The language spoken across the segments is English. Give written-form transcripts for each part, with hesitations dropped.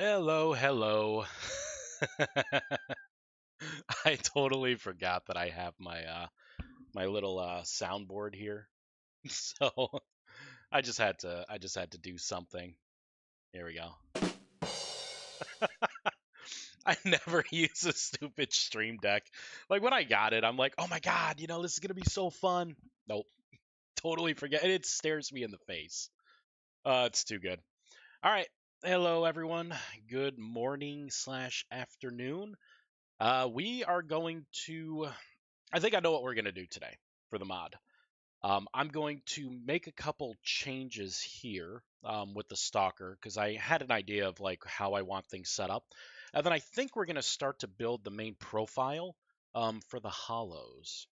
Hello, hello. I totally forgot that I have my little soundboard here. So I just had to do something. Here we go. I never use a stupid stream deck. Like when I got it, I'm like, "Oh my god, this is going to be so fun." Nope, totally forget. And it stares me in the face. It's too good. All right. Hello everyone. Good morning slash afternoon. We are going to I think I know what we're going to do today for the mod. I'm going to make a couple changes here with the stalker because I had an idea of like how I want things set up. And then I think we're going to start to build the main profile for the hollows.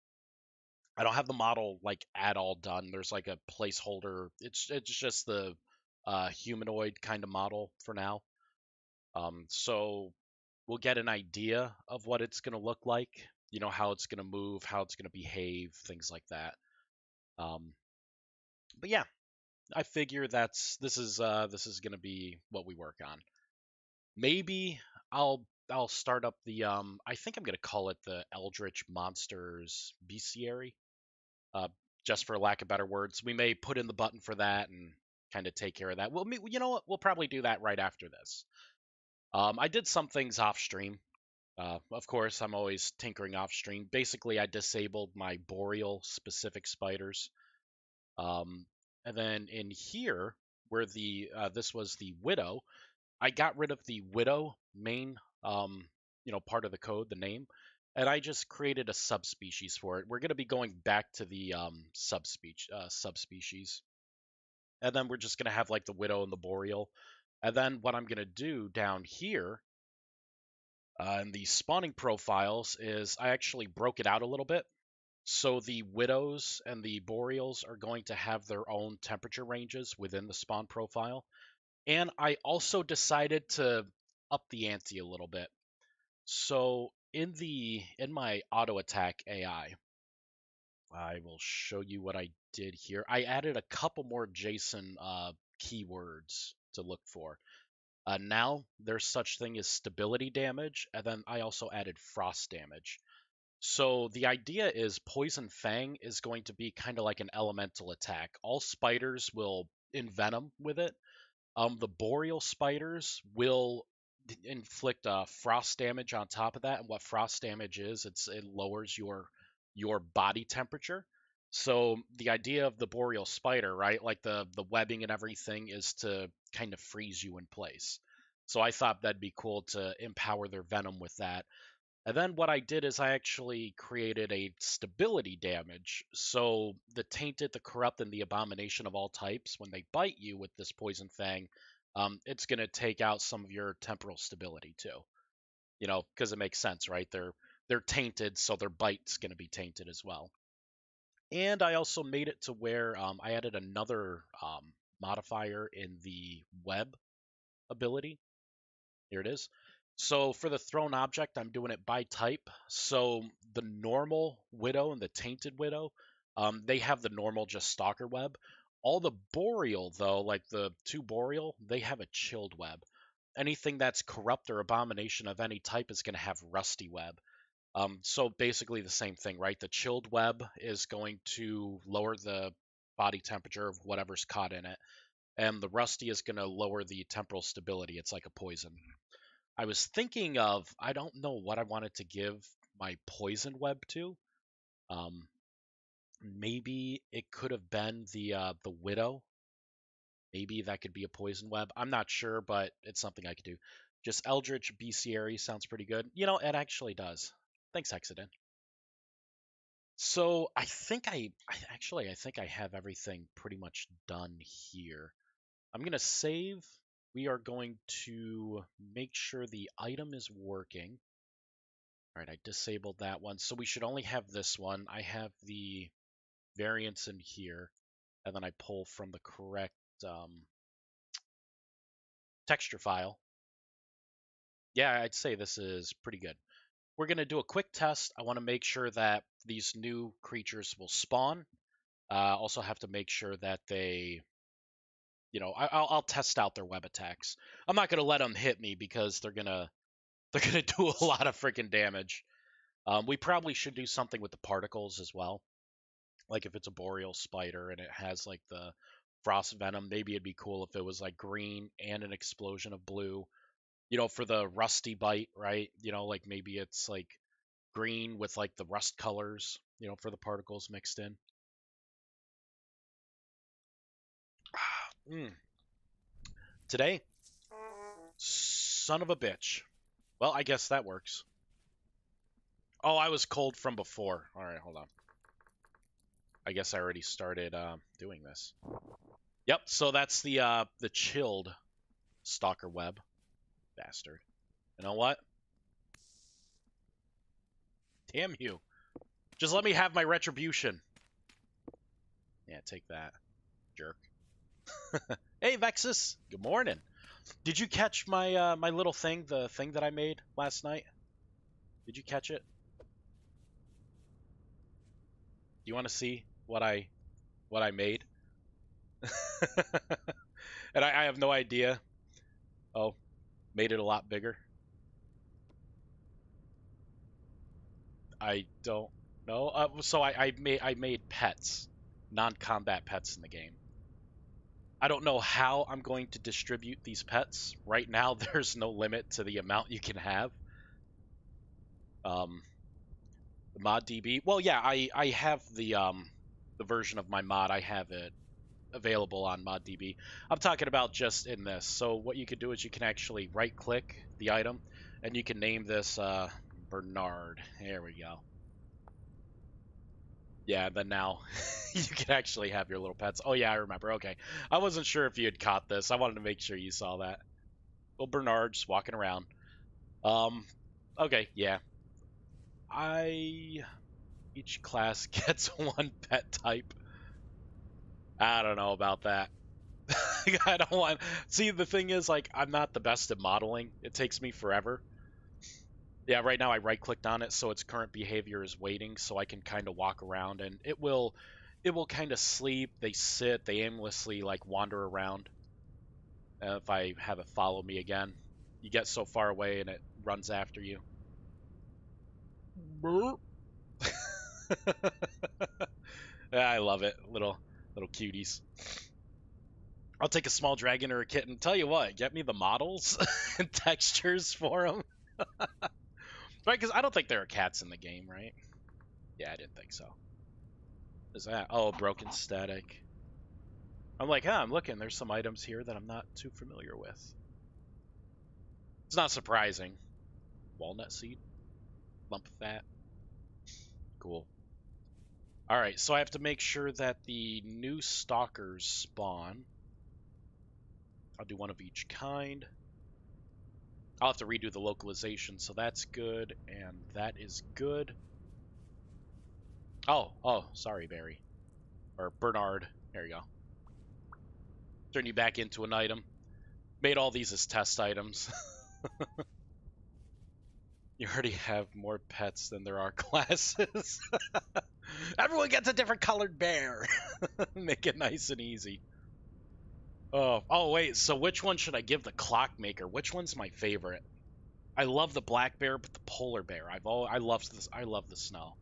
I don't have the model like at all done. There's like a placeholder. It's just the humanoid kind of model for now. So we'll get an idea of what it's going to look like, how it's going to move, how it's going to behave, things like that. Um, but yeah, I figure this is going to be what we work on. Maybe I'll start up the I think I'm going to call it the Eldritch Monsters Bestiary. Uh, just for lack of better words, we may put in the button for that and kind of take care of that. You know what? We'll probably do that right after this. I did some things off stream. Of course, I'm always tinkering off stream. Basically, I disabled my boreal specific spiders. Um, and then in here, where this was the widow, I got rid of the widow main part of the code, the name, and I just created a subspecies for it. We're going to be going back to the subspecies, and then we're just going to have like the widow and the boreal. And then what I'm going to do down here in the spawning profiles is I actually broke it out a little bit. So the widows and the boreals are going to have their own temperature ranges within the spawn profile. And I also decided to up the ante a little bit. So in my auto attack AI, I will show you what I did here. I added a couple more JSON keywords to look for. Now there's such thing as stability damage, and then I also added frost damage. So the idea is Poison Fang is going to be kind of like an elemental attack. All spiders will envenom with it. The boreal spiders will inflict frost damage on top of that, and what frost damage is, it lowers your body temperature. So the idea of the boreal spider, right, like the webbing and everything, is to kind of freeze you in place. So I thought that'd be cool to empower their venom with that. And then what I did is I actually created a stability damage. So the tainted, the corrupt, and the abomination of all types, when they bite you with this poison fang, it's going to take out some of your temporal stability too. Because it makes sense, right? They're tainted, so their bite's going to be tainted as well. And I also made it to where I added another modifier in the web ability. Here it is. So for the thrown object, I'm doing it by type. So the normal widow and the tainted widow, they have the normal just stalker web. All the boreal though, like the two boreal, they have a chilled web. Anything that's corrupt or abomination of any type is going to have rusty web. So basically the same thing, right? The chilled web is going to lower the body temperature of whatever's caught in it, and the rusty is going to lower the temporal stability. It's like a poison. I was thinking of, I don't know what I wanted to give my poison web to. Um, Maybe it could have been the widow. Maybe that could be a poison web. I'm not sure, but it's something I could do. Just Eldritch Bestiary sounds pretty good. It actually does. Thanks, Hexadin. So I think I have everything pretty much done here. I'm gonna save. We are going to make sure the item is working. All right, I disabled that one. So we should only have this one. I have the variants in here, and then I pull from the correct texture file. Yeah, I'd say this is pretty good. We're going to do a quick test. I want to make sure that these new creatures will spawn. Also have to make sure that they you know, I'll test out their web attacks. I'm not gonna let them hit me because they're gonna do a lot of freaking damage. We probably should do something with the particles as well. Like if it's a boreal spider and it has like the frost venom, maybe it'd be cool if it was like green and an explosion of blue. You know, for the rusty bite, right? You know, like maybe it's like green with like the rust colors, you know, for the particles mixed in. Mm. Today, son of a bitch. Well, I guess that works. Oh, I was cold from before. All right, hold on. I guess I already started doing this. Yep. So that's the chilled stalker web, bastard. You know what? Damn you! Just let me have my retribution. Yeah, take that, jerk. Hey, Vexus. Good morning. Did you catch my little thing, the thing that I made last night? Did you catch it? Do you want to see what I made? And I have no idea. Oh, made it a lot bigger. I don't know. So I made pets, non-combat pets in the game. I don't know how I'm going to distribute these pets. Right now, there's no limit to the amount you can have. Um, the mod DB. Well, yeah, I have the version of my mod. I have it available on ModDB. I'm talking about just in this. So what you could do is you can actually right-click the item, and you can name this Bernard. There we go. Yeah, then now you can actually have your little pets. Oh yeah, I remember. Okay, I wasn't sure if you had caught this. I wanted to make sure you saw that. Little Bernard just walking around. Um, okay, yeah. Each class gets one pet type. I don't know about that. I don't want. See, the thing is, like, I'm not the best at modeling. It takes me forever. Yeah, right now I right-clicked on it, so its current behavior is waiting, so I can kind of walk around, and it will kind of sleep. They sit, they aimlessly like wander around. If I have it follow me again, you get so far away and it runs after you. I love it, little cuties. I'll take a small dragon or a kitten. Tell you what, get me the models and textures for them. Right, because I don't think there are cats in the game, right? Yeah, I didn't think so. What is that? Oh, broken static. I'm like, I'm looking. There's some items here that I'm not too familiar with. It's not surprising. Walnut seed? Lump of fat? Cool. Alright, so I have to make sure that the new stalkers spawn. I'll do one of each kind. I'll have to redo the localization, so that's good, and that is good. Oh, sorry, Barry. Or Bernard. There you go. Turn you back into an item. Made all these as test items. You already have more pets than there are classes. Everyone gets a different colored bear. Make it nice and easy. Oh wait, so which one should I give the clockmaker? Which one's my favorite? I love the black bear, but the polar bear. I love this. I love the snow.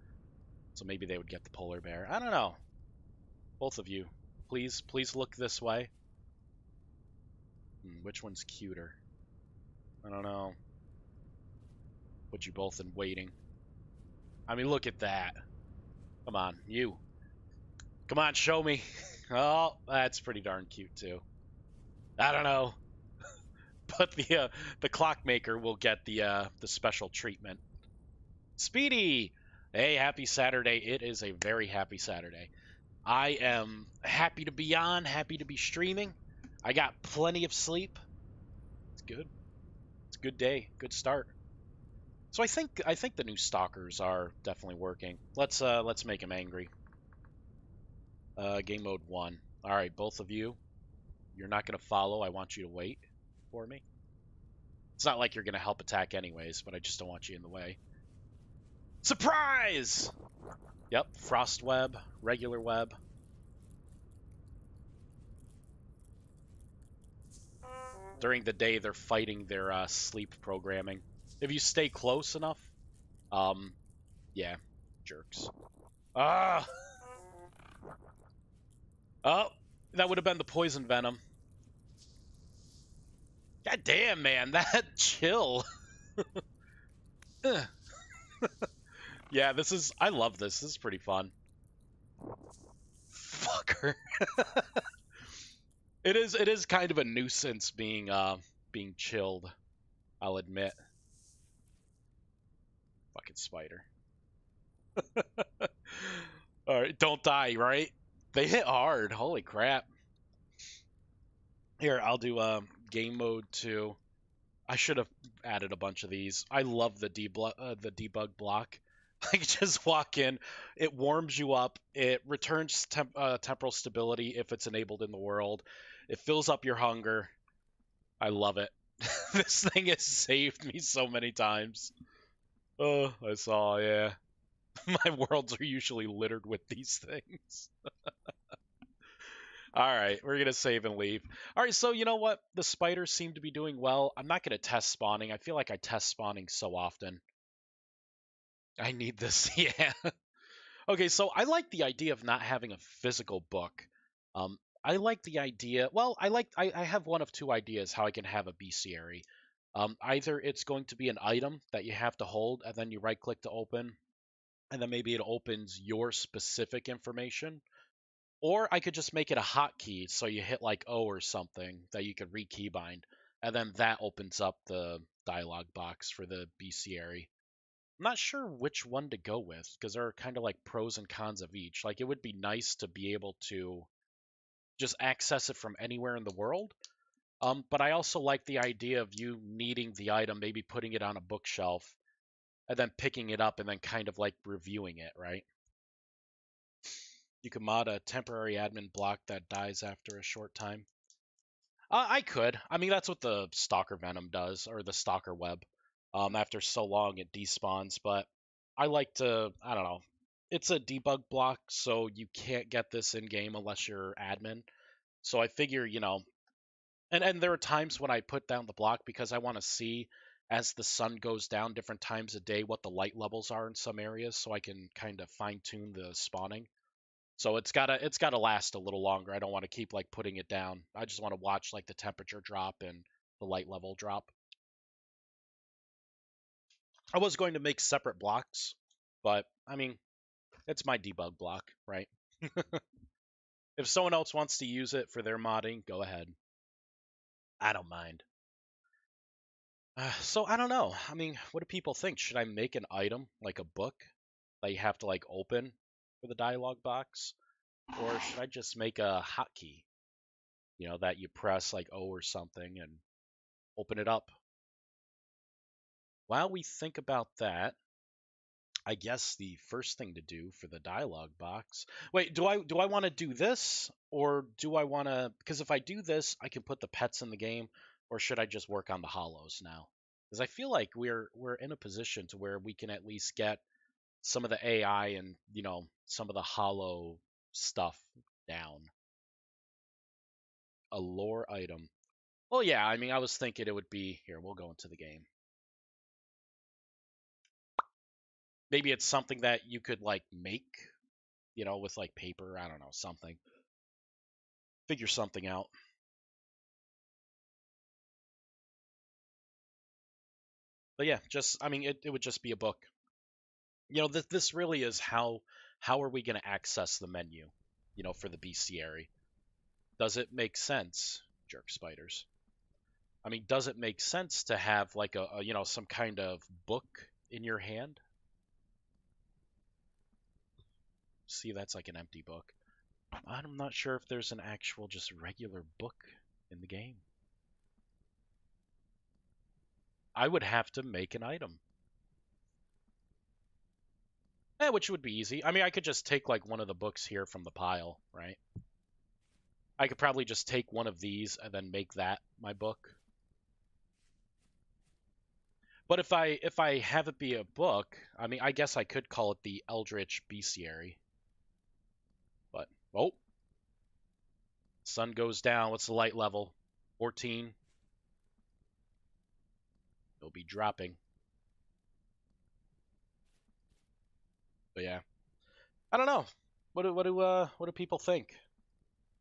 So maybe they would get the polar bear. I don't know. Both of you, please look this way. Which one's cuter? I don't know. Put you both in waiting. I mean, look at that. Come on, you. Come on, show me. Oh, that's pretty darn cute too. I don't know, but the clockmaker will get the special treatment. Speedy, hey, happy Saturday! It is a very happy Saturday. I am happy to be on, happy to be streaming. I got plenty of sleep. It's good. It's a good day, good start. So I think the new stalkers are definitely working. Let's make them angry. Game mode 1. All right, both of you. You're not gonna follow. I want you to wait for me. It's not like you're gonna help attack anyways, but I just don't want you in the way. Surprise! Yep, frost web, regular web. During the day, they're fighting their sleep programming. If you stay close enough, um, yeah, jerks. Ah, oh, that would have been the poison venom. God damn, man, that chill. Yeah, this is. I love this. This is pretty fun. Fucker. It is. It is kind of a nuisance being chilled. I'll admit. Fucking spider. All right, don't die, right? They hit hard. Holy crap. Here, I'll do game mode 2. I should have added a bunch of these. I love the debug block. Like just walk in, it warms you up, it returns temporal stability if it's enabled in the world. It fills up your hunger. I love it. This thing has saved me so many times. Oh, I saw, yeah. My worlds are usually littered with these things. All right, we're going to save and leave. All right, so you know what? The spiders seem to be doing well. I'm not going to test spawning. I feel like I test spawning so often. I need this, yeah. Okay, so I like the idea of not having a physical book. I like the idea. Well, I have one of two ideas how I can have a bestiary. Either it's going to be an item that you have to hold, and then you right click to open, and then maybe it opens your specific information. Or I could just make it a hotkey, so you hit like O or something that you could re-keybind, and then that opens up the dialog box for the bestiary. I'm not sure which one to go with because there are kind of like pros and cons of each. Like it would be nice to be able to just access it from anywhere in the world. But I also like the idea of you needing the item, maybe putting it on a bookshelf and then picking it up and then kind of like reviewing it, right? You can mod a temporary admin block that dies after a short time. I could. I mean, that's what the Stalker Venom does, or the Stalker Web. After so long, it despawns, but I like to, I don't know. It's a debug block, so you can't get this in game unless you're admin. So I figure, and there are times when I put down the block because I want to see as the sun goes down different times a day what the light levels are in some areas, so I can kind of fine tune the spawning. So it's gotta last a little longer. I don't want to keep like putting it down. I just want to watch like the temperature drop and the light level drop. I was going to make separate blocks, but I mean, it's my debug block, right? If someone else wants to use it for their modding, go ahead. I don't mind. So I don't know. I mean, what do people think? Should I make an item like a book that you have to like open for the dialog box, or should I just make a hotkey? That you press like O or something and open it up. While we think about that, I guess the first thing to do for the dialog box. Wait, do I want to do this or do I want to? Because if I do this, I can put the pets in the game, or should I just work on the hollows now? Because I feel like we're in a position to where we can at least get some of the AI and some of the hollow stuff down. A lore item. Well, yeah. I mean, I was thinking it would be here. We'll go into the game. Maybe it's something that you could like make, with like paper. I don't know, something. Figure something out. But yeah, just I mean, it would just be a book. This really is how are we going to access the menu, for the bestiary? Does it make sense, jerk spiders? I mean, does it make sense to have like a some kind of book in your hand? See, that's like an empty book. I'm not sure if there's an actual just regular book in the game. I would have to make an item. Which would be easy. I mean, I could just take like one of the books here from the pile, right? I could probably just take one of these and then make that my book. But if I have it be a book, I mean, I guess I could call it the Eldritch Bestiary. But oh, sun goes down. What's the light level? 14. It'll be dropping. But yeah, I don't know. What do people think?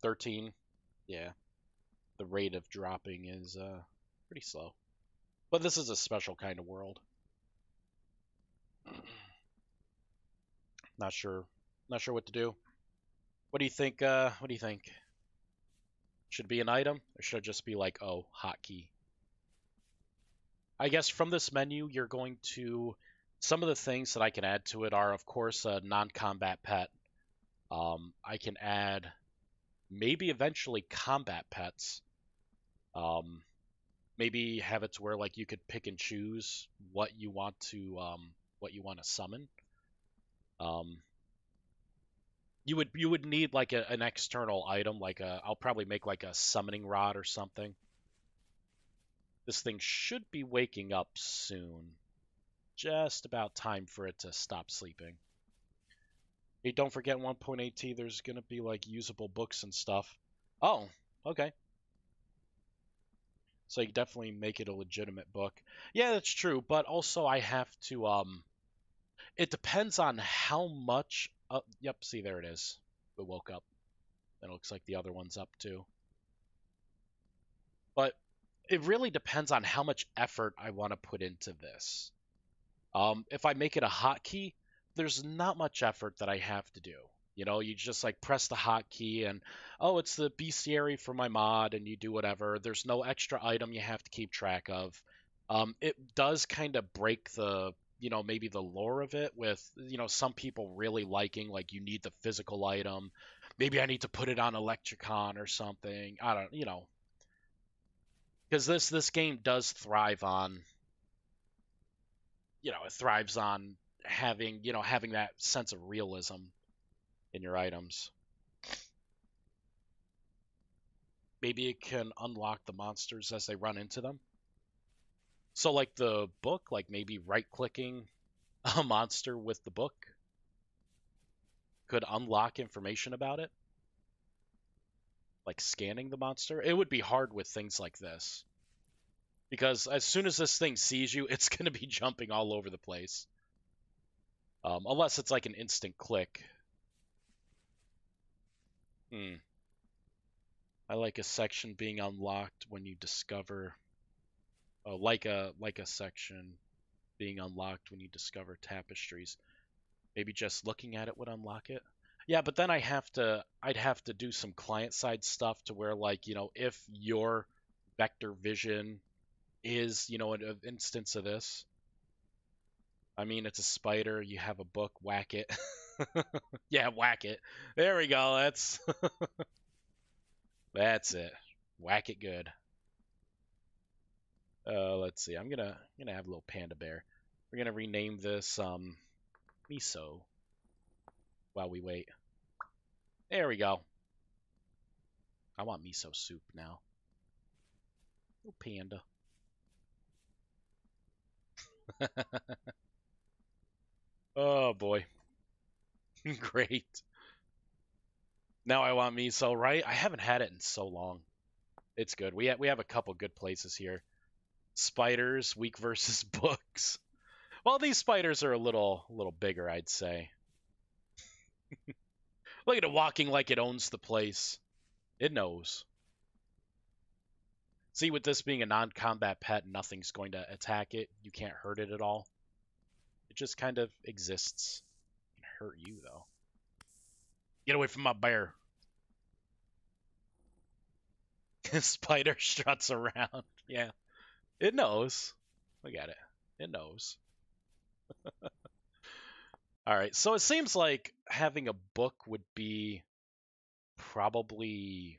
13. Yeah, the rate of dropping is pretty slow. But this is a special kind of world. Not sure. Not sure what to do. What do you think? What do you think? Should it be an item, or should it just be like, oh, hotkey? I guess from this menu, you're going to. Some of the things that I can add to it are, of course, a non-combat pet. I can add maybe eventually combat pets. Um, maybe have it to where like you could pick and choose what you want to summon. Um, you would need like an external item, like I'll probably make like a summoning rod or something. This thing should be waking up soon. Just about time for it to stop sleeping. Hey, don't forget 1.8T, there's gonna be like usable books and stuff. Oh, okay. So you definitely make it a legitimate book. Yeah, that's true, but also I have to it depends on how much yep, see there it is. It woke up. And it looks like the other one's up too. But it really depends on how much effort I want to put into this. If I make it a hotkey, there's not much effort that I have to do. You know, you just like press the hotkey and oh, it's the bestiary for my mod, and you do whatever. There's no extra item you have to keep track of. It does kind of break the, maybe the lore of it with, some people really liking like you need the physical item. Maybe I need to put it on Electricon or something. I don't, because this game does thrive on it thrives on having that sense of realism in your items. Maybe it can unlock the monsters as they run into them. So like the book, like maybe right clicking a monster with the book could unlock information about it, like scanning the monster. It would be hard with things like this because as soon as this thing sees you, it's going to be jumping all over the place. Unless it's like an instant click. Hmm. I like a section being unlocked when you discover, like a section being unlocked when you discover tapestries. Maybe just looking at it would unlock it. Yeah, but then I'd have to do some client side stuff to where like, if your vector vision is, an instance of this. I mean, it's a spider, you have a book, whack it. Yeah, whack it. There we go. That's it. Whack it good. Let's see. I'm gonna have a little panda bear. We're gonna rename this miso while we wait. There we go. I want miso soup now. Little panda. Oh boy. Great. Now I want miso, right? I haven't had it in so long. It's good. We have a couple good places here. Spiders, weak versus books. Well, these spiders are a little bigger, I'd say. Look at it walking like it owns the place. It knows. See, with this being a non-combat pet, nothing's going to attack it. You can't hurt it at all. It just kind of exists. It can hurt you, though. Get away from my bear. Spider struts around. Yeah. It knows. Look at it. It knows. All right. So it seems like having a book would be probably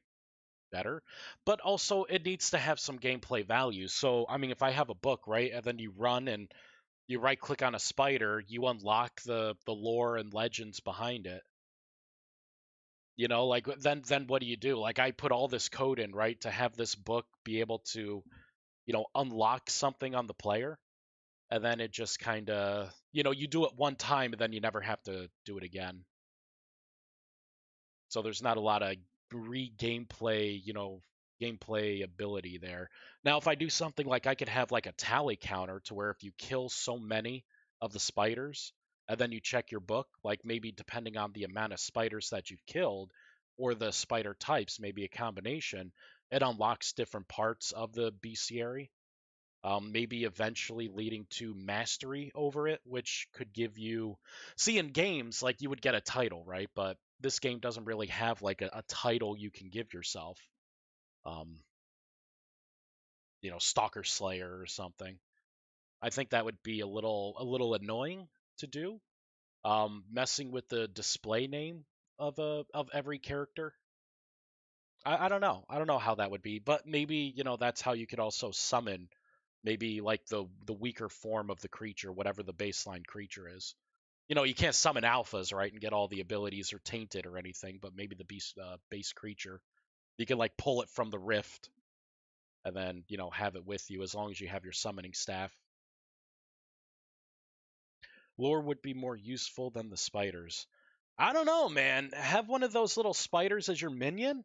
better, but also it needs to have some gameplay value. So, I mean, if I have a book, right, and then you run and you right click on a spider, you unlock the lore and legends behind it. Like then what do you do? Like I put all this code in, right, to have this book be able to, unlock something on the player, and then it just kind of, you do it one time and then you never have to do it again. So there's not a lot of re-gameplay, gameplay ability there. Now, if I do something like I could have like a tally counter to where if you kill so many of the spiders, and then you check your book, like maybe depending on the amount of spiders that you've killed or the spider types, maybe a combination, it unlocks different parts of the bestiary. Maybe eventually leading to mastery over it, which could give you. See, in games, like you would get a title, right? But this game doesn't really have like a title you can give yourself. Um, Stalker Slayer or something. I think that would be a little annoying to do. Messing with the display name of every character. I don't know. I don't know how that would be, but maybe that's how you could also summon maybe like the weaker form of the creature, whatever the baseline creature is. You can't summon alphas, right, and get all the abilities or tainted or anything, but maybe the base creature you can like pull it from the rift and then have it with you as long as you have your summoning staff. Lure would be more useful than the spiders. I don't know, man. Have one of those little spiders as your minion?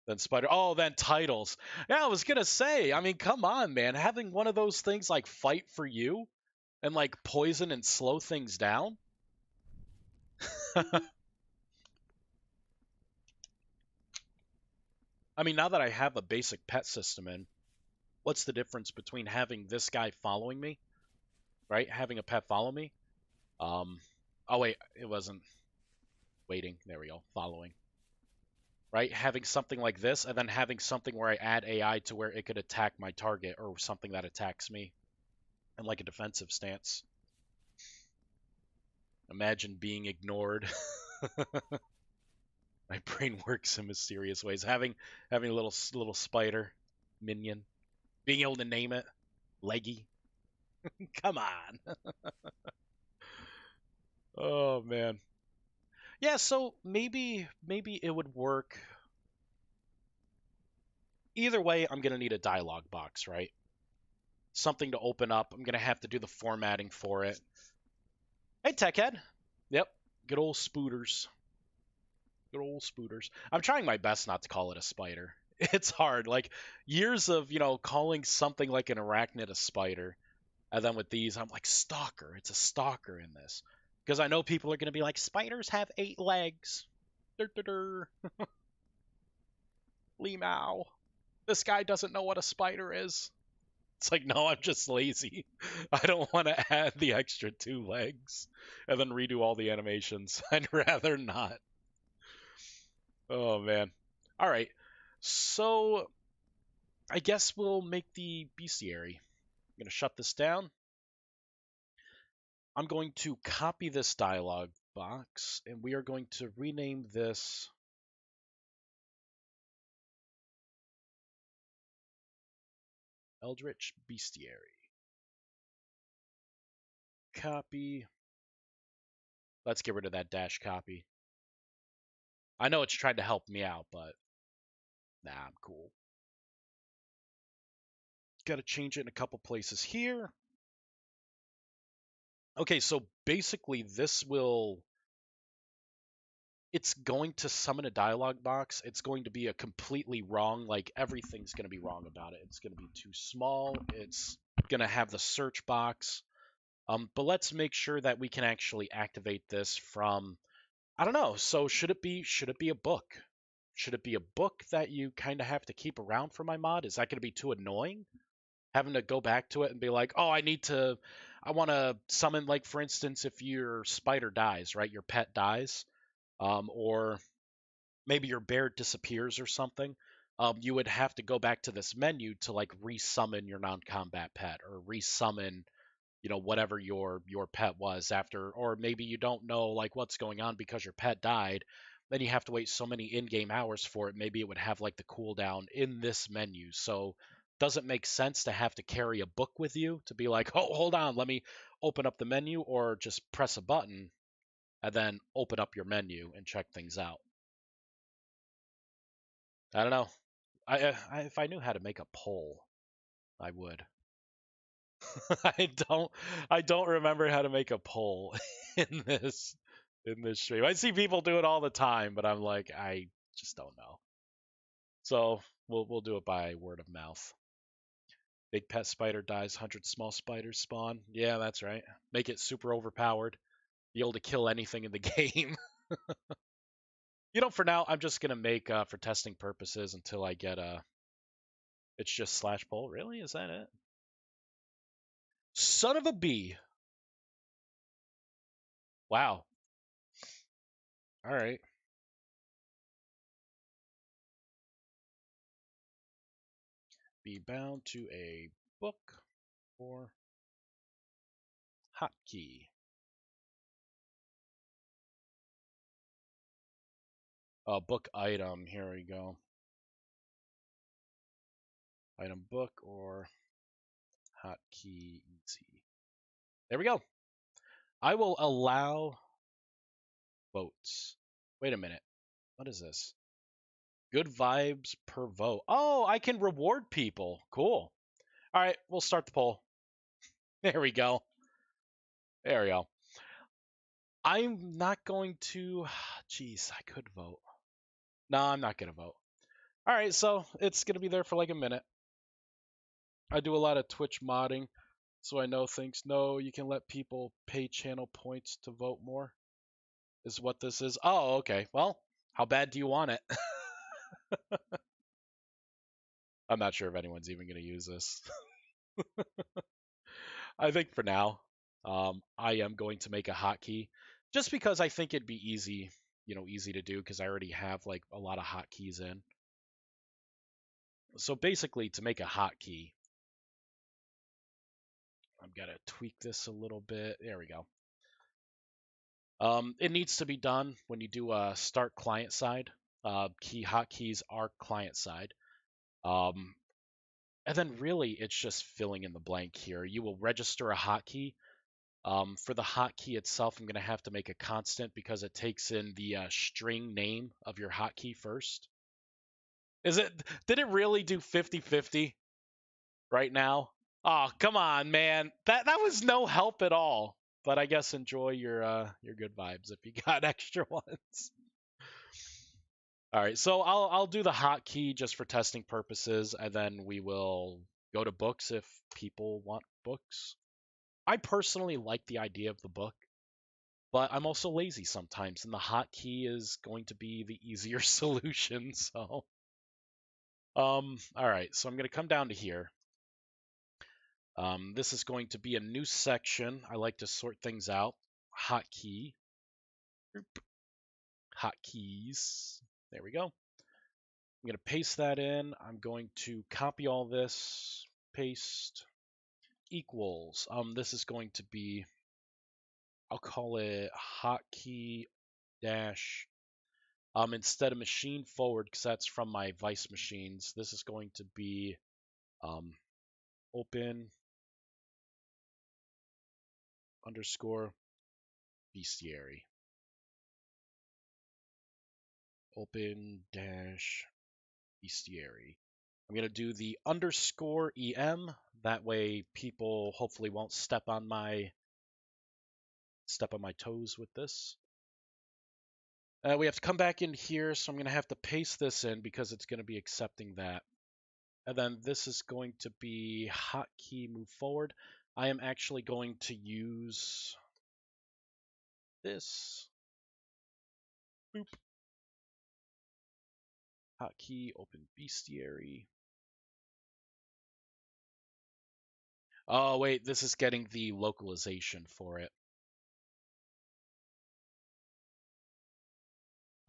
Then spider. Oh, then titles. Yeah, I was gonna say. I mean, come on, man. Having one of those things like fight for you and like poison and slow things down. I mean, now that I have a basic pet system in, what's the difference between having this guy following me, right? Having a pet follow me. Um. Oh wait, it wasn't waiting. There we go. Following. Right? Having something like this, and then having something where I add AI to where it could attack my target or something that attacks me in like a defensive stance. Imagine being ignored. My brain works in mysterious ways. Having a little spider minion, being able to name it Leggy. Come on. Oh man. Yeah, so maybe it would work. Either way, I'm gonna need a dialogue box, right? Something to open up. I'm gonna have to do the formatting for it. Hey, Techhead. Yep. Good old spooters. Good old spooters. I'm trying my best not to call it a spider. It's hard. Like years of, calling something like an arachnid a spider. And then with these, I'm like, stalker. It's a stalker in this. Because I know people are going to be like, spiders have 8 legs. Dur, dur, dur. Lee Mao. This guy doesn't know what a spider is. It's like, no, I'm just lazy. I don't want to add the extra 2 legs and then redo all the animations. I'd rather not. Oh man. All right. So I guess we'll make the bestiary. I'm going to shut this down. I'm going to copy this dialog box and we are going to rename this Eldritch Bestiary. Copy. Let's get rid of that dash copy. I know it's trying to help me out, but nah, I'm cool. Got to change it in a couple places here. Okay, so basically this will it's going to summon a dialog box. It's going to be a completely wrong, like everything's going to be wrong about it. It's going to be too small. It's going to have the search box. But let's make sure that we can actually activate this from I don't know. So should it be a book? Should it be a book that you kind of have to keep around for my mod? Is that going to be too annoying? Having to go back to it and be like, "Oh, I want to summon like for instance if your spider dies, right? Your pet dies, or maybe your bear disappears or something, you would have to go back to this menu to like resummon your non-combat pet or resummon, whatever your pet was after, or maybe you don't know like what's going on because your pet died. Then you have to wait so many in-game hours for it. Maybe it would have like the cooldown in this menu. So does it make sense to have to carry a book with you to be like, oh, hold on, let me open up the menu, or just press a button and then open up your menu and check things out? I don't know. If I knew how to make a poll, I would. I don't. I don't remember how to make a poll in this stream. I see people do it all the time, but I'm like, Just don't know. So we'll do it by word of mouth. Big pet spider dies, 100 small spiders spawn. Yeah, that's right. Make it super overpowered. Be able to kill anything in the game. For now, I'm just gonna make for testing purposes until I get a. It's just slash poll. Really? Is that it? Son of a bee. Wow. All right. Be bound to a book or hotkey. Book item. Here we go. Item book or hotkey easy. There we go. I will allow votes. Wait a minute. What is this? Good vibes per vote. Oh, I can reward people. Cool. All right, we'll start the poll. There we go. There we go. I'm not going to. Jeez, I could vote. No, I'm not going to vote. All right, so it's going to be there for like a minute. I do a lot of Twitch modding, so I know things. No, you can let people pay channel points to vote more, is what this is. Oh, okay. Well, how bad do you want it? I'm not sure if anyone's even going to use this. I think for now, I am going to make a hotkey just because I think it'd be easy, easy to do because I already have like a lot of hotkeys in. So basically, to make a hotkey, I'm gonna tweak this a little bit. There we go. It needs to be done when you do a start client side. Key hotkeys are client side. Um, and then really, it's just filling in the blank here. You will register a hotkey. For the hotkey itself, I'm going to have to make a constant because it takes in the string name of your hotkey first. Did it really do 50-50 right now? Oh, come on, man. That was no help at all. But I guess enjoy your good vibes if you got extra ones. All right, so I'll do the hotkey just for testing purposes, and then we will go to books if people want books. I personally like the idea of the book, but I'm also lazy sometimes, and the hotkey is going to be the easier solution. So, all right, so I'm going to come down to here. This is going to be a new section. I like to sort things out. Hotkey. Hotkeys. There we go. I'm going to paste that in. I'm going to copy all this. Paste. Equals. This is going to be, I'll call it hotkey dash. Instead of machine forward, because that's from my Vice machines, this is going to be open underscore bestiary. Open dash bestiary. I'm going to do the underscore em. That way people hopefully won't step on my toes with this. We have to come back in here, so I'm going to have to paste this in because it's going to be accepting that. And then this is going to be hotkey move forward. I am actually going to use this. Boop. Hotkey open bestiary. Oh, wait, this is getting the localization for it.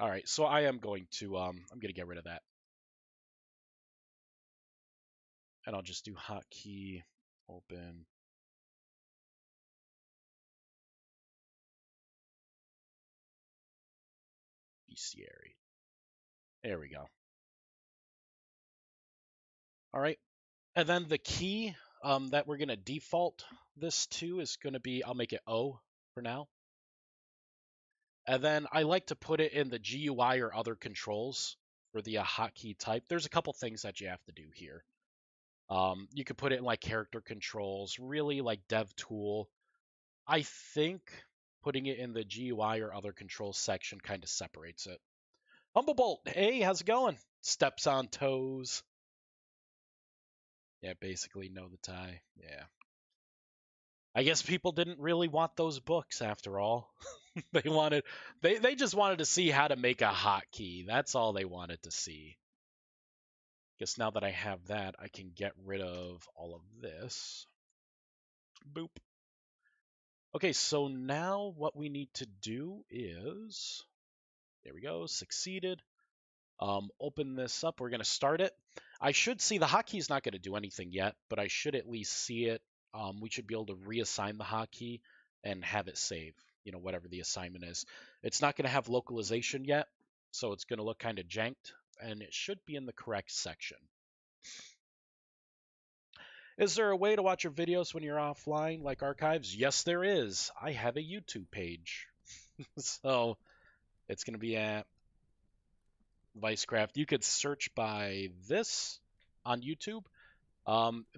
All right, so I am going to, I'm going to get rid of that. And I'll just do hotkey open bestiary. There we go. All right, and then the key that we're going to default this to is going to be, I'll make it O for now. And then I like to put it in the GUI or other controls for the hotkey type. There's a couple things that you have to do here. You could put it in like character controls, really like dev tool. I think putting it in the GUI or other controls section kind of separates it. Humblebolt, hey, how's it going? Steps on toes. Yeah, basically know the tie. Yeah. I guess people didn't really want those books after all. they wanted they just wanted to see how to make a hotkey. That's all they wanted to see. Guess now that I have that, I can get rid of all of this. Boop. Okay, so now what we need to do is, there we go, succeeded. Open this up. We're going to start it. I should see the hotkey's not going to do anything yet, but I should at least see it. We should be able to reassign the hotkey and have it save, whatever the assignment is. It's not going to have localization yet, so it's going to look kind of janked, and it should be in the correct section. Is there a way to watch your videos when you're offline, like archives? Yes, there is. I have a YouTube page. So it's going to be at ViesCraft. You could search by this on YouTube.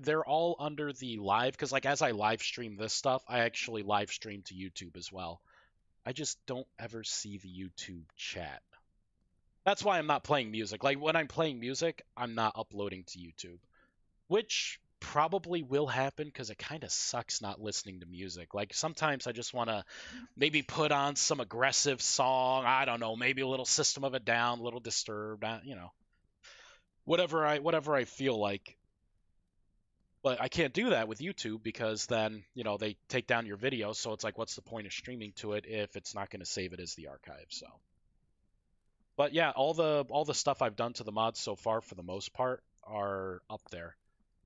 They're all under the live, because like as I live stream this stuff, I actually live stream to YouTube as well. I just don't ever see the YouTube chat. That's why I'm not playing music. Like when I'm playing music, I'm not uploading to YouTube, which probably will happen because it kind of sucks not listening to music. Like sometimes I just want to maybe put on some aggressive song. I don't know, maybe a little System of a Down, a little Disturbed, whatever I feel like. But I can't do that with YouTube because then, they take down your video. So it's like, what's the point of streaming to it if it's not going to save it as the archive? So, but yeah, all the stuff I've done to the mods so far, for the most part, are up there.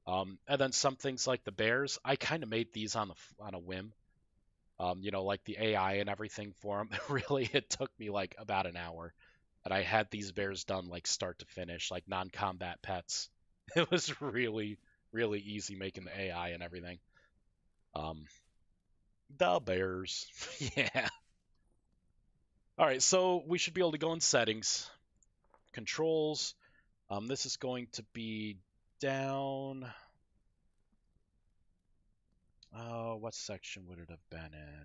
And then some things like the bears, I kind of made these on a whim. Like the AI and everything for them. Really, it took me like about an hour, and I had these bears done like start to finish, like non-combat pets. It was really, really easy making the AI and everything. Um, the bears, yeah. All right, so we should be able to go in settings, controls. This is going to be down. Oh, what section would it have been in?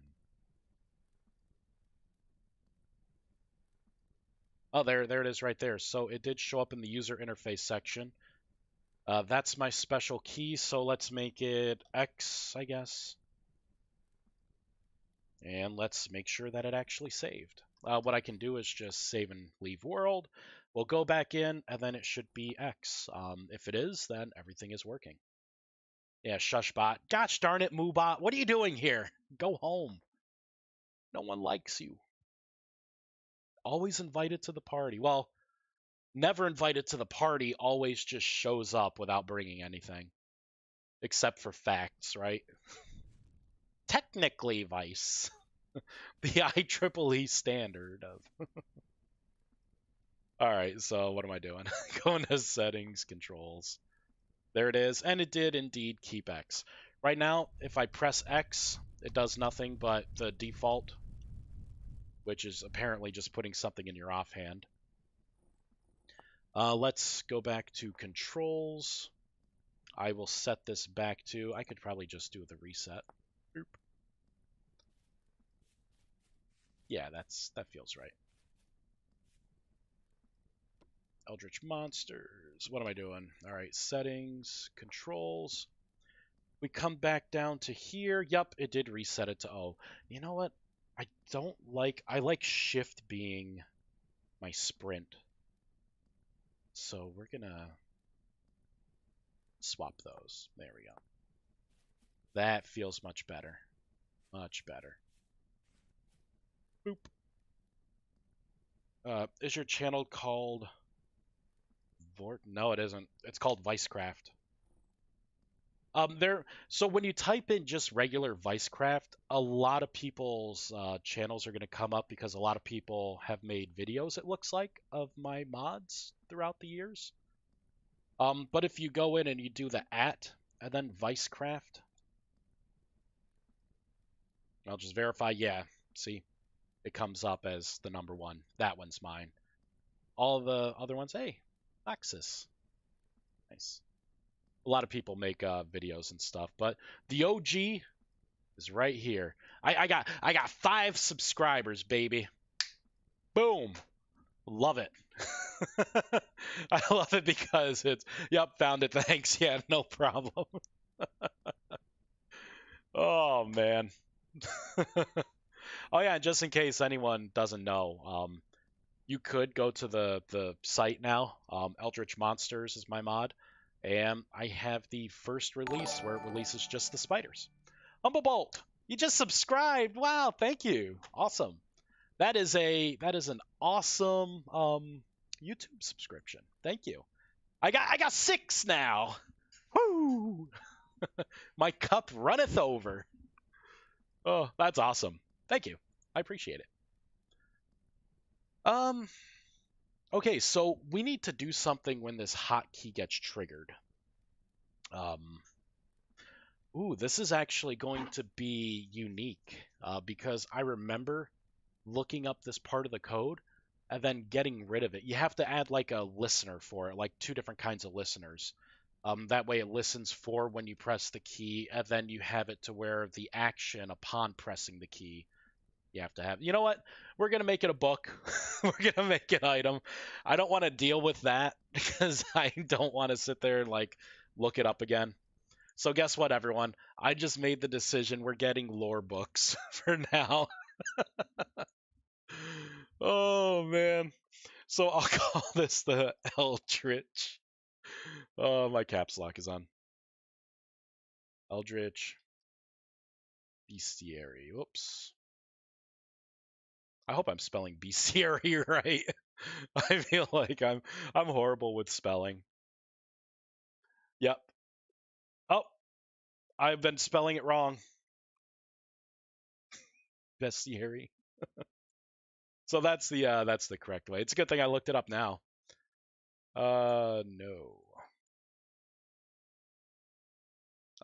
Oh, there it is right there. So it did show up in the user interface section. That's my special key, so let's make it X, I guess. And let's make sure that it actually saved. What I can do is just save and leave world. We'll go back in, and then it should be X. If it is, then everything is working. Yeah, Shushbot. Gosh darn it, Moobot. What are you doing here? Go home. No one likes you. Always invited to the party. Well, never invited to the party, always just shows up without bringing anything. Except for facts, right? Technically, Vice. The IEEE standard of. All right, so what am I doing? Going to settings, controls. There it is, and it did indeed keep X. Right now, if I press X, it does nothing but the default, which is apparently just putting something in your offhand. Let's go back to controls. I will set this back to, I could probably just do the reset. Boop. Yeah, that feels right. Eldritch Monsters. What am I doing? All right, settings, controls. We come back down to here. Yep, it did reset it to O. You know what? I like shift being my sprint. So we're gonna swap those. There we go. That feels much better. Much better. Boop. Is your channel called Vort? No, it isn't. It's called ViesCraft. So when you type in just regular ViceCraft, a lot of people's channels are going to come up because a lot of people have made videos, it looks like, of my mods throughout the years. But if you go in and you do the @ and then ViceCraft, I'll just verify. Yeah, see, it comes up as the #1. That one's mine. All the other ones, hey, Axis. Nice. A lot of people make videos and stuff, but the OG is right here. I got 5 subscribers, baby. Boom. Love it. I love it because it's, yep, found it. Thanks. Yeah, no problem. Oh man. Oh yeah, and just in case anyone doesn't know, you could go to the site now. Eldritch Monsters is my mod, and I have the first release where it releases just the spiders. Humblebolt, you just subscribed. Wow, thank you. Awesome. That is an awesome YouTube subscription. Thank you. I got 6 now. Woo! My cup runneth over. Oh, that's awesome. Thank you. I appreciate it. Um okay, so we need to do something when this hotkey gets triggered. Um this is actually going to be unique because I remember looking up this part of the code and then getting rid of it. You have to add like a listener for it, like 2 different kinds of listeners. That way it listens for when you press the key, and then you have it to where the action upon pressing the key you have to have. You know what? We're gonna make it a book. We're gonna make an item. I don't want to deal with that because I don't want to sit there and like look it up again. So guess what, everyone? I just made the decision. We're getting lore books for now. Oh man. So I'll call this the Eldritch. Oh, my caps lock is on. Eldritch Bestiary. Whoops. I hope I'm spelling bestiary right. I feel like I'm horrible with spelling. Yep. Oh, I've been spelling it wrong. Bestiary. So that's the correct way. It's a good thing I looked it up now. No.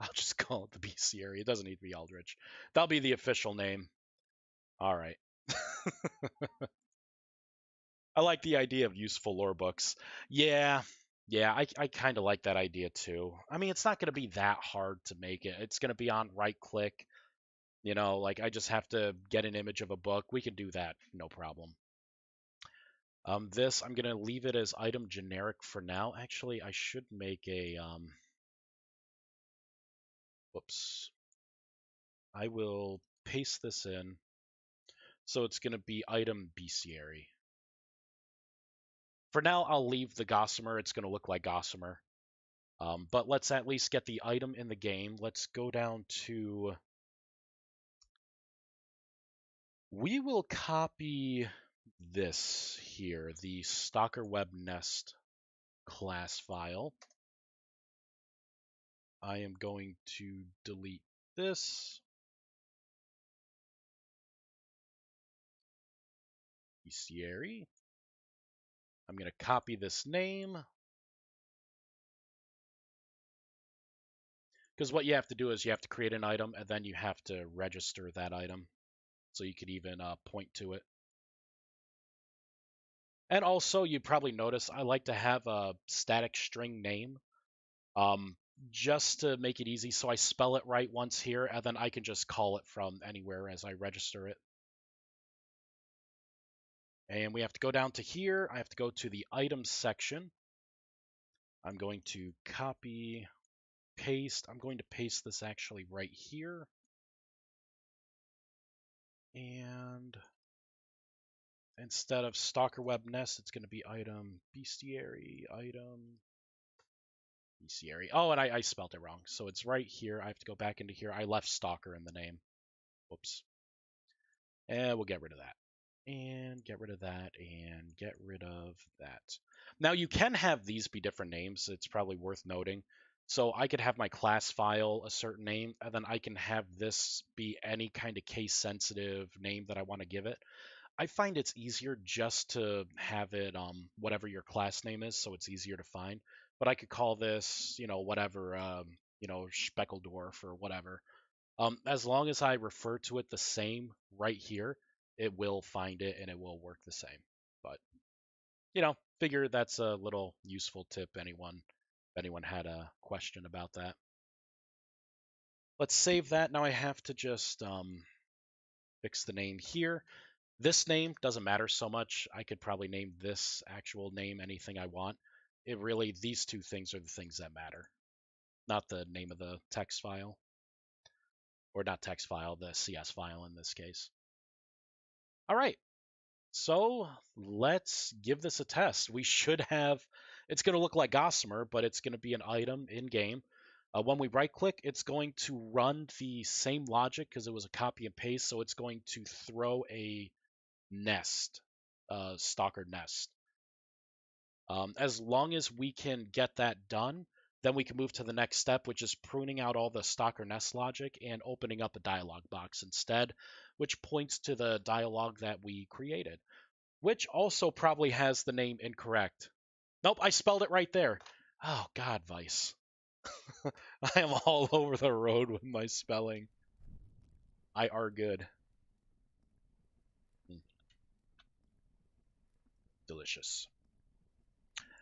I'll just call it the bestiary. It doesn't need to be Eldritch. That'll be the official name. All right. I like the idea of useful lore books. Yeah, yeah, I kind of like that idea too. I mean, it's not going to be that hard to make it. It's going to be on right click, like I just have to get an image of a book. We can do that, no problem. This I'm going to leave it as item generic for now. Actually, I should make a whoops. I will paste this in. So it's going to be item bestiary. For now, I'll leave the gossamer. It's going to look like gossamer. But let's at least get the item in the game. Let's go down to... We will copy this here, the Stalker Web Nest class file. I am going to delete this. Bestiary. I'm going to copy this name. Because what you have to do is you have to create an item, and then you have to register that item. So you could even point to it. And also, you probably notice I like to have a static string name, um, just to make it easy. So I spell it right once here, and then I can just call it from anywhere as I register it. And we have to go down to here. I have to go to the items section. I'm going to copy, paste. I'm going to paste this actually right here. And instead of Stalker Web Nest, it's going to be item bestiary, item bestiary. Oh, and I spelled it wrong. So it's right here. I have to go back into here. I left Stalker in the name. Whoops. And we'll get rid of that. And get rid of that, and get rid of that. Now you can have these be different names. It's probably worth noting. So I could have my class file a certain name, and then I can have this be any kind of case sensitive name that I want to give it. I find it's easier just to have it whatever your class name is, so it's easier to find. But I could call this, whatever, Speckeldorf or whatever. As long as I refer to it the same right here, it will find it and it will work the same. But figure that's a little useful tip. If anyone had a question about that. Let's save that. Now I have to just fix the name here. This name doesn't matter so much. I could probably name this actual name anything I want. It really, these two things are the things that matter, not the name of the text file, or not text file, the CS file in this case. All right, so let's give this a test. We should have, it's going to look like Gossamer, but it's going to be an item in game. When we right click, it's going to run the same logic because it was a copy and paste. So it's going to throw a nest, stalker nest. As long as we can get that done, then we can move to the next step, which is pruning out all the stalker nest logic and opening up a dialog box instead, which points to the dialog that we created, which also probably has the name incorrect. Nope, I spelled it right there. Oh, God, Vice. I am all over the road with my spelling. I are good. Mm, delicious.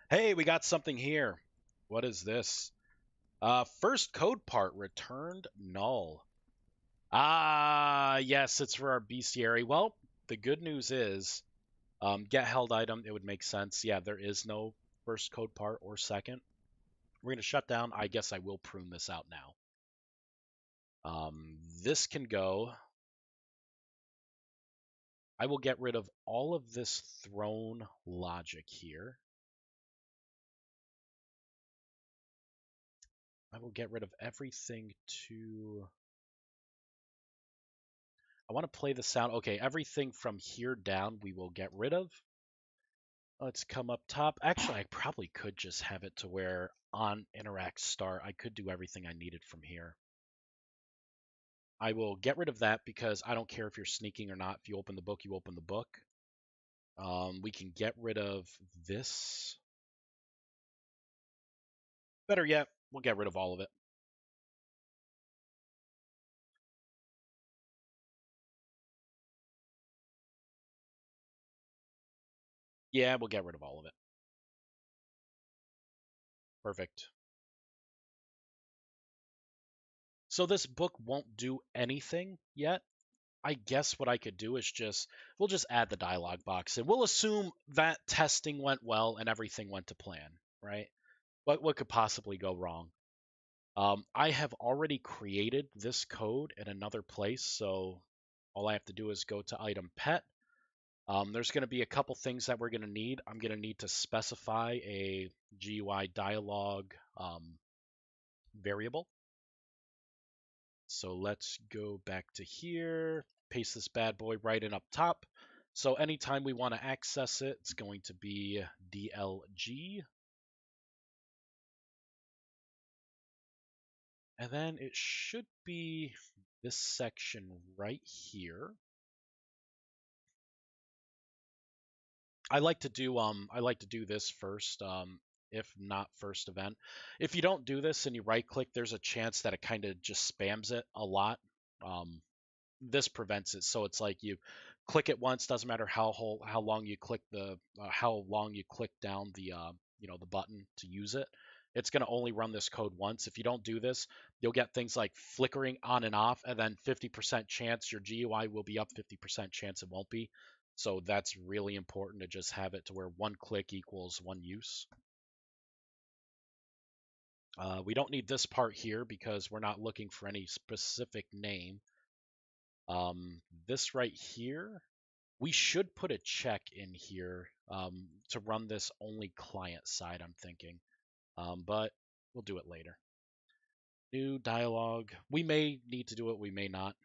Hey, we got something here. What is this? First code part returned null. Ah, yes, it's for our bestiary. Well, the good news is, get held item, it would make sense. Yeah, there is no first code part or second. We're going to shut down. I guess I will prune this out now. This can go. I will get rid of all of this thrown logic here. I will get rid of everything to... I want to play the sound. Okay, everything from here down we will get rid of. Let's come up top. Actually, I probably could just have it to where on interact start, I could do everything I needed from here. I will get rid of that because I don't care if you're sneaking or not. If you open the book, you open the book. We can get rid of this. Better yet, we'll get rid of all of it. Yeah, we'll get rid of all of it. Perfect. So this book won't do anything yet. I guess what I could do is we'll just add the dialog box and we'll assume that testing went well and everything went to plan, right? What could possibly go wrong? I have already created this code in another place, so all I have to do is go to item pet. There's going to be a couple things that we're going to need. I'm going to need to specify a GUI dialog variable. So let's go back to here, paste this bad boy right in up top. So anytime we want to access it, it's going to be DLG. And then it should be this section right here. I like to do this first, if not first event. If you don't do this and you right click, there's a chance that it kind of just spams it a lot. This prevents it, so it's like you click it once, doesn't matter how long you click down the the button to use it. It's going to only run this code once. If you don't do this, you'll get things like flickering on and off, and then 50% chance your GUI will be up, 50% chance it won't be. So that's really important to just have it to where one click equals one use. We don't need this part here because we're not looking for any specific name. This right here, we should put a check in here to run this only client side, I'm thinking. But we'll do it later. New dialogue. We may need to do it, we may not.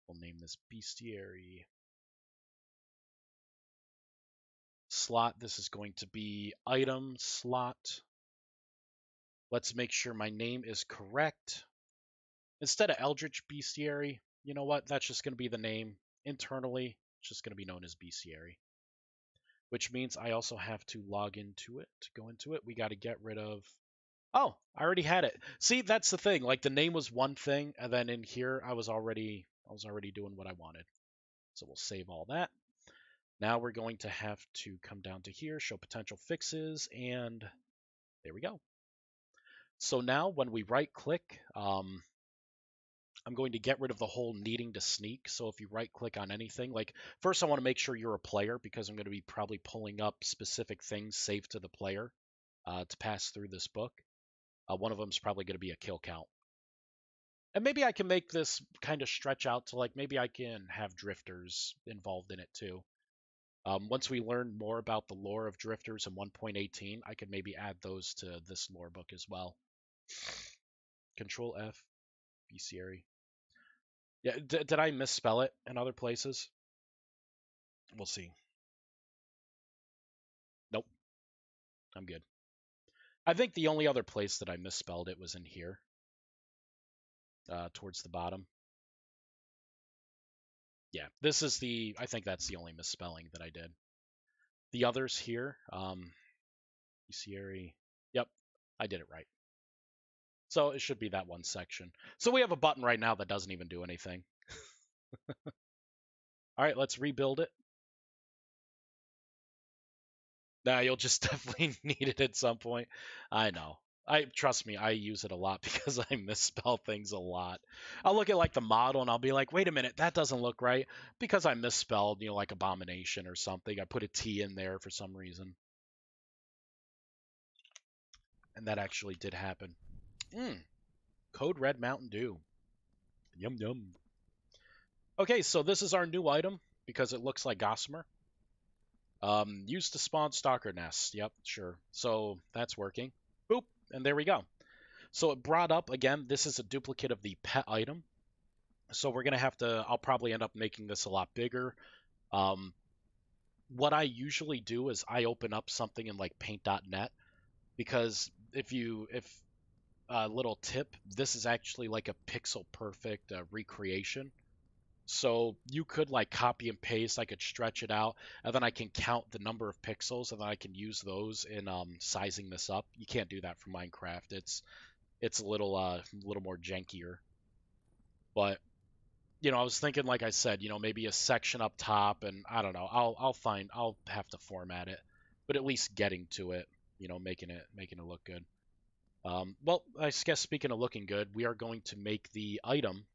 We'll name this bestiary. Slot, this is going to be item slot. Let's make sure my name is correct. Instead of Eldritch Bestiary, you know what? That's just going to be the name. Internally, it's just going to be known as Bestiary. Which means I also have to log into it. To go into it, we got to get rid of... Oh, I already had it. See, that's the thing. Like, the name was one thing, and then in here, I was already doing what I wanted. So we'll save all that. Now we're going to have to come down to here, show potential fixes, and there we go. So now when we right-click, I'm going to get rid of the whole needing to sneak. So if you right click on anything, like first I want to make sure you're a player because I'm going to be probably pulling up specific things saved to the player to pass through this book. One of them is probably going to be a kill count. And maybe I can make this kind of stretch out to like maybe I can have drifters involved in it too. Once we learn more about the lore of drifters in 1.18, I could maybe add those to this lore book as well. Control F, bestiary. Yeah, did I misspell it in other places? We'll see. Nope, I'm good. I think the only other place that I misspelled it was in here, towards the bottom. Yeah, this is the, I think that's the only misspelling that I did. The others here, bestiary, yep, I did it right. So it should be that one section. So we have a button right now that doesn't even do anything. All right, let's rebuild it. Nah, you'll just definitely need it at some point. I know. I trust me, I use it a lot because I misspell things a lot. I'll look at like the model and I'll be like, wait a minute, that doesn't look right because I misspelled, like abomination or something. I put a T in there for some reason. And that actually did happen. Code Red Mountain Dew. Yum yum. Okay, so this is our new item because it looks like gossamer. Used to spawn stalker nests. Yep, sure. So that's working. Boop, and there we go. So it brought up, again, this is a duplicate of the pet item. So we're going to have to, I'll probably end up making this a lot bigger. Um, what I usually do is I open up something in like paint.net because if little tip, this is actually like a pixel perfect recreation. So you could like copy and paste, I could stretch it out, and then I can count the number of pixels, and then I can use those in sizing this up. You can't do that for Minecraft. It's a little more jankier. But I was thinking, like I said, maybe a section up top, and I don't know. I'll have to format it, but at least getting to it, making it look good. Well, I guess speaking of looking good, we are going to make the item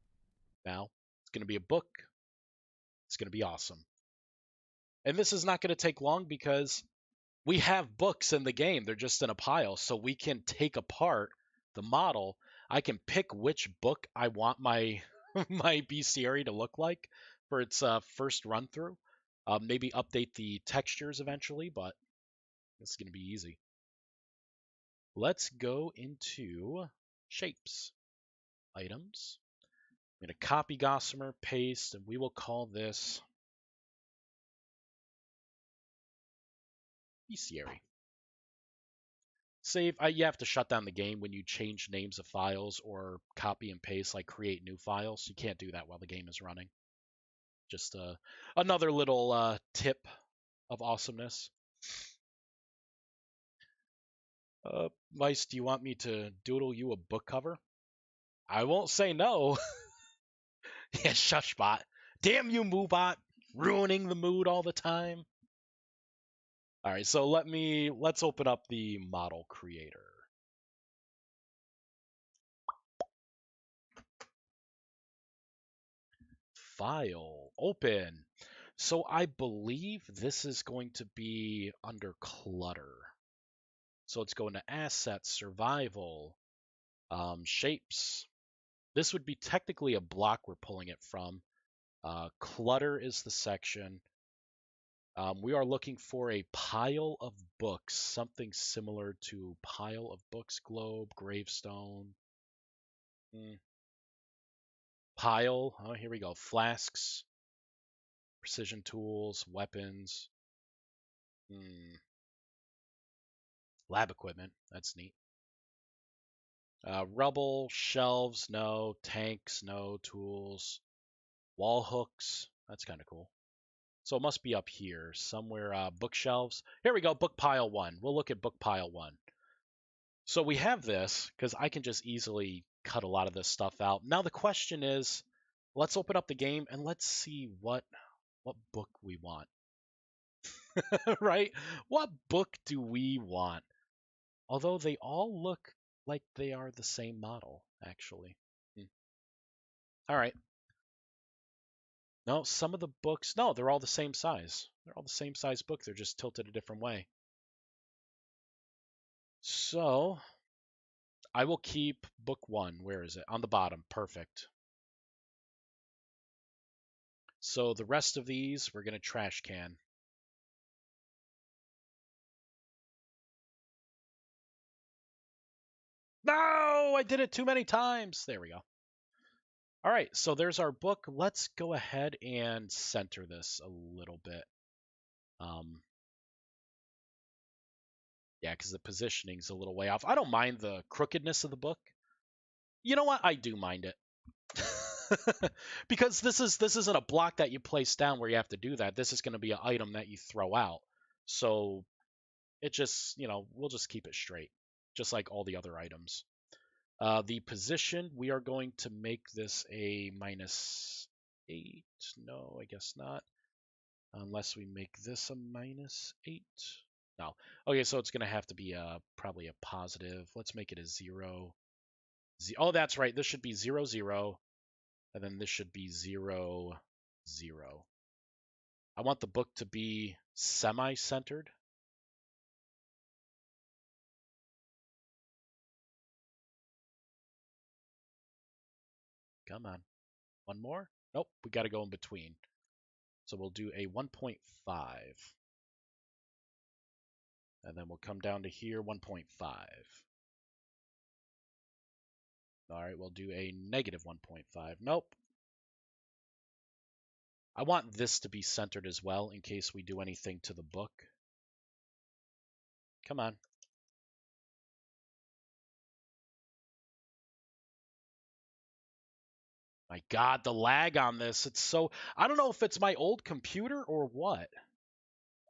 now. It's going to be a book. It's going to be awesome. And this is not going to take long because we have books in the game. They're just in a pile, so we can take apart the model. I can pick which book I want my my bestiary to look like for its first run through. Maybe update the textures eventually, but it's going to be easy. Let's go into shapes, items. I'm going to copy Gossamer, paste, and we will call this bestiary. Save. You have to shut down the game when you change names of files or copy and paste, like create new files. You can't do that while the game is running. Just another little tip of awesomeness. Vice, do you want me to doodle you a book cover? I won't say no. Yeah, shushbot. Damn you, Moobot, ruining the mood all the time. All right, so let's open up the model creator. File, open. So I believe this is going to be under clutter. So it's going to assets, survival, shapes. This would be technically a block we're pulling it from. Clutter is the section. We are looking for a pile of books, something similar to pile of books, globe, gravestone. Pile, oh, here we go. Flasks, precision tools, weapons. Lab equipment, that's neat. Rubble, shelves, no. Tanks, no. Tools. Wall hooks, that's kind of cool. So it must be up here somewhere. Bookshelves. Here we go, book pile 1. We'll look at book pile 1. So we have this because I can just easily cut a lot of this stuff out. Now the question is, let's open up the game and let's see what book we want. Right? What book do we want? Although they all look like they are the same model, actually. All right. No, some of the books, no, they're all the same size. They're all the same size book. They're just tilted a different way. So I will keep book one. Where is it? On the bottom. Perfect. So the rest of these, we're going to trash can. No, I did it too many times. There we go. All right, so there's our book. Let's go ahead and center this a little bit. Um, yeah, because the positioning's a little way off. I don't mind the crookedness of the book. You know what? I do mind it. Because this isn't a block that you place down where you have to do that. This is going to be an item that you throw out. So it just, we'll just keep it straight, just like all the other items. The position, we are going to make this a -8. No, I guess not. Unless we make this a -8. No. Okay, so it's going to have to be probably a positive. Let's make it a 0. Oh, that's right. This should be 0, 0. And then this should be 0, 0. I want the book to be semi-centered. Come on. One more? Nope, we got to go in between. So we'll do a 1.5. And then we'll come down to here, 1.5. All right, we'll do a -1.5. Nope. I want this to be centered as well in case we do anything to the book. Come on. My God, the lag on this. It's so... I don't know if it's my old computer or what.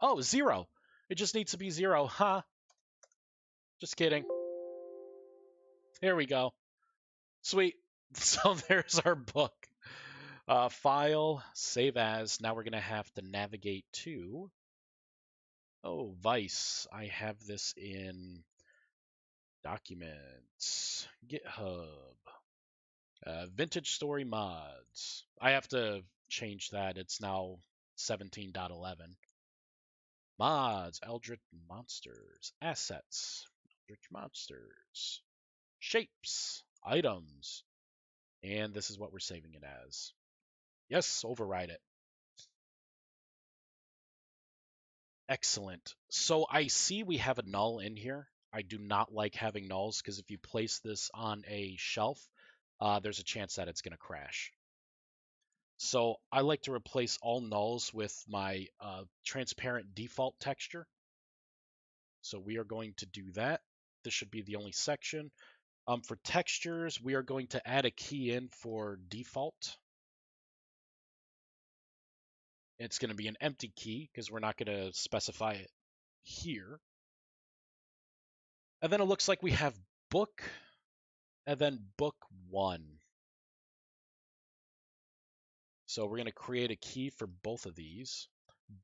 Oh, 0. It just needs to be 0. Huh? Just kidding. Here we go. Sweet. So there's our book. File, save as. Now we're going to have to navigate to... Oh, Vice. I have this in Documents, GitHub, Vintage Story Mods. I have to change that. It's now 17.11. Mods, Eldritch Monsters, Assets, Eldritch Monsters, Shapes, Items, and this is what we're saving it as. Yes, override it. Excellent. So I see we have a null in here. I do not like having nulls because if you place this on a shelf, there's a chance that it's going to crash. So I like to replace all nulls with my transparent default texture. So we are going to do that. This should be the only section. For textures, we are going to add a key in for default. It's going to be an empty key because we're not going to specify it here. And then it looks like we have book and then book 1. So we're going to create a key for both of these.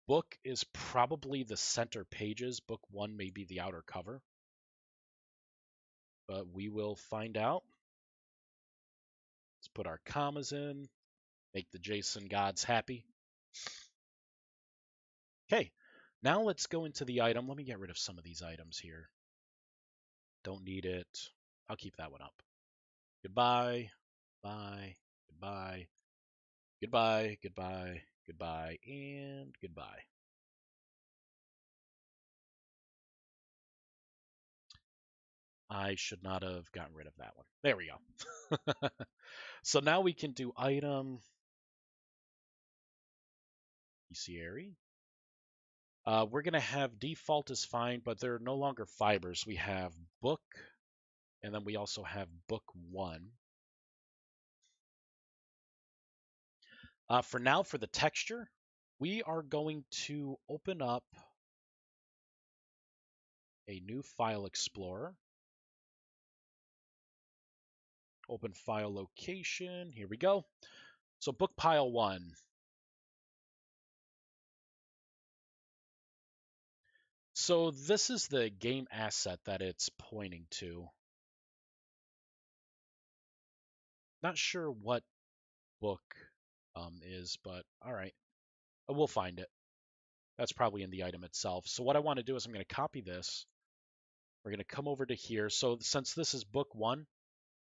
Book is probably the center pages. Book 1 may be the outer cover. But we will find out. Let's put our commas in, make the JSON gods happy. Okay, now let's go into the item. Let me get rid of some of these items here. Don't need it. I'll keep that one up. Goodbye, bye, goodbye, goodbye, goodbye, goodbye, and goodbye. I should not have gotten rid of that one. There we go. So now we can do item bestiary. We're going to have default is fine, but they're no longer fibers. We have book, and then we also have book 1. For now, for the texture, we are going to open up a new file explorer. Open file location. Here we go. So book pile 1. So this is the game asset that it's pointing to. Not sure what book is, but all right. We'll find it. That's probably in the item itself. So what I want to do is I'm going to copy this. We're going to come over to here. So since this is book 1,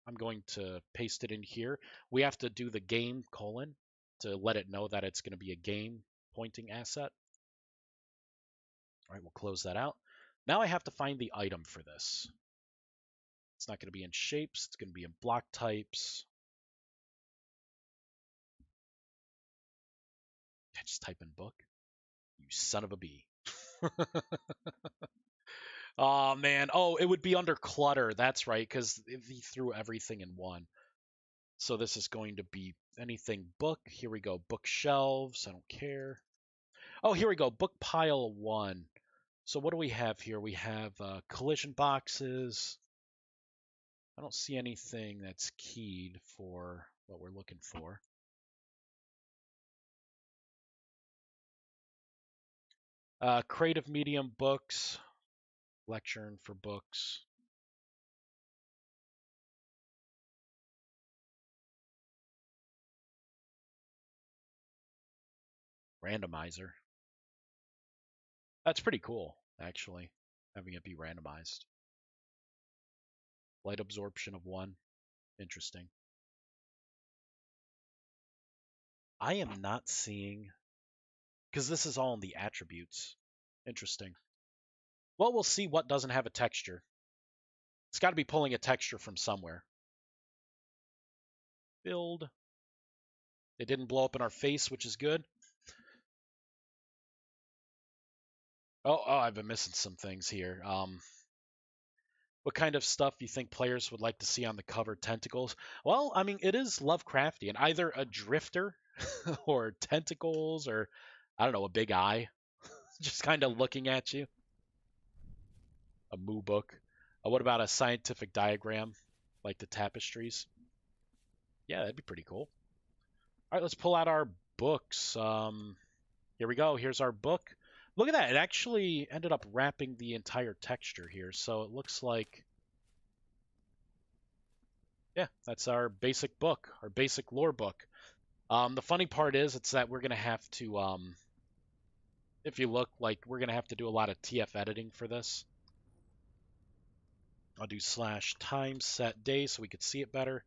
I'm going to paste it in here. We have to do the game : to let it know that it's going to be a game pointing asset. All right, we'll close that out. Now I have to find the item for this. It's not going to be in shapes. It's going to be in block types. I just type in book. You son of a bee. Oh, man. Oh, it would be under clutter. That's right, because he threw everything in one. So this is going to be anything book. Here we go. Bookshelves. I don't care. Oh, here we go. Book pile 1. So what do we have here? We have collision boxes. I don't see anything that's keyed for what we're looking for. Creative medium books. Lectern for books. Randomizer. That's pretty cool, actually, having it be randomized. Light absorption of 1. Interesting. I am not seeing, because this is all in the attributes. Interesting. Well, we'll see what doesn't have a texture. It's got to be pulling a texture from somewhere. Build. It didn't blow up in our face, which is good. Oh, I've been missing some things here. What kind of stuff you think players would like to see on the cover? Tentacles? Well, I mean, it is Lovecraftian. Either a drifter or tentacles or, I don't know, a big eye just kind of looking at you. A moo book. What about a scientific diagram like the tapestries? Yeah, that'd be pretty cool. All right, let's pull out our books. Here we go. Here's our book. Look at that. It actually ended up wrapping the entire texture here. So it looks like, yeah, that's our basic book, our basic lore book. The funny part is, it's that we're going to have to, if you look, like, we're going to have to do a lot of TF editing for this. I'll do /time set day so we could see it better.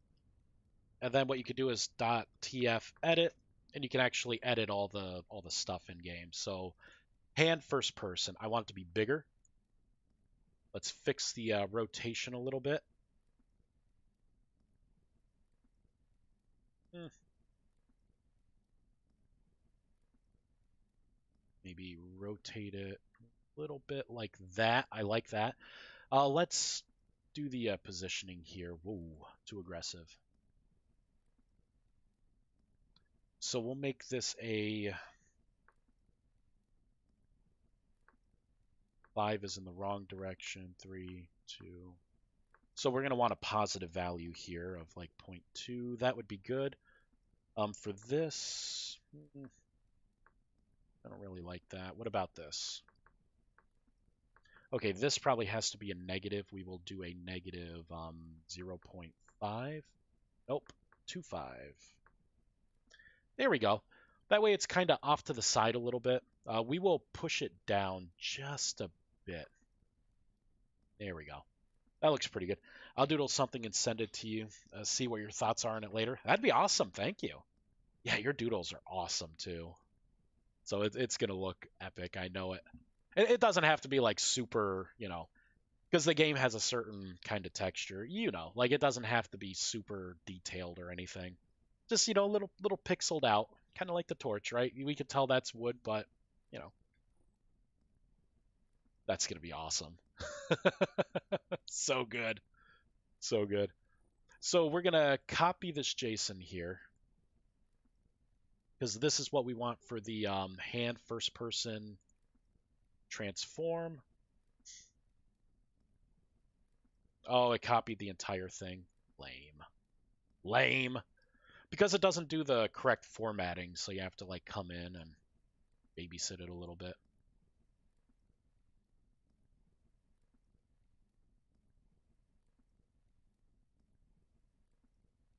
And then what you could do is .tf edit, and you can actually edit all the stuff in game. So hand first person, I want it to be bigger. Let's fix the rotation a little bit. Maybe rotate it a little bit like that. I like that. Let's do the positioning here. Whoa, too aggressive. So we'll make this a 5 is in the wrong direction. 3, 2. So we're going to want a positive value here of like 0.2. That would be good. For this, I don't really like that. What about this? Okay, this probably has to be a negative. We will do a negative 0.5. Nope, 2.5. There we go. That way it's kind of off to the side a little bit. We will push it down just a bit. There we go. That looks pretty good. I'll doodle something and send it to you. See what your thoughts are on it later. That'd be awesome. Thank you. Yeah, your doodles are awesome too. So it's going to look epic. I know it. It doesn't have to be like super, because the game has a certain kind of texture, like it doesn't have to be super detailed or anything. Just, little pixeled out, kind of like the torch, right? We could tell that's wood, but, that's going to be awesome. So good. So good. So we're going to copy this JSON here, because this is what we want for the hand first person transform. Oh, it copied the entire thing. Lame. Lame. Because it doesn't do the correct formatting, so you have to like come in and babysit it a little bit.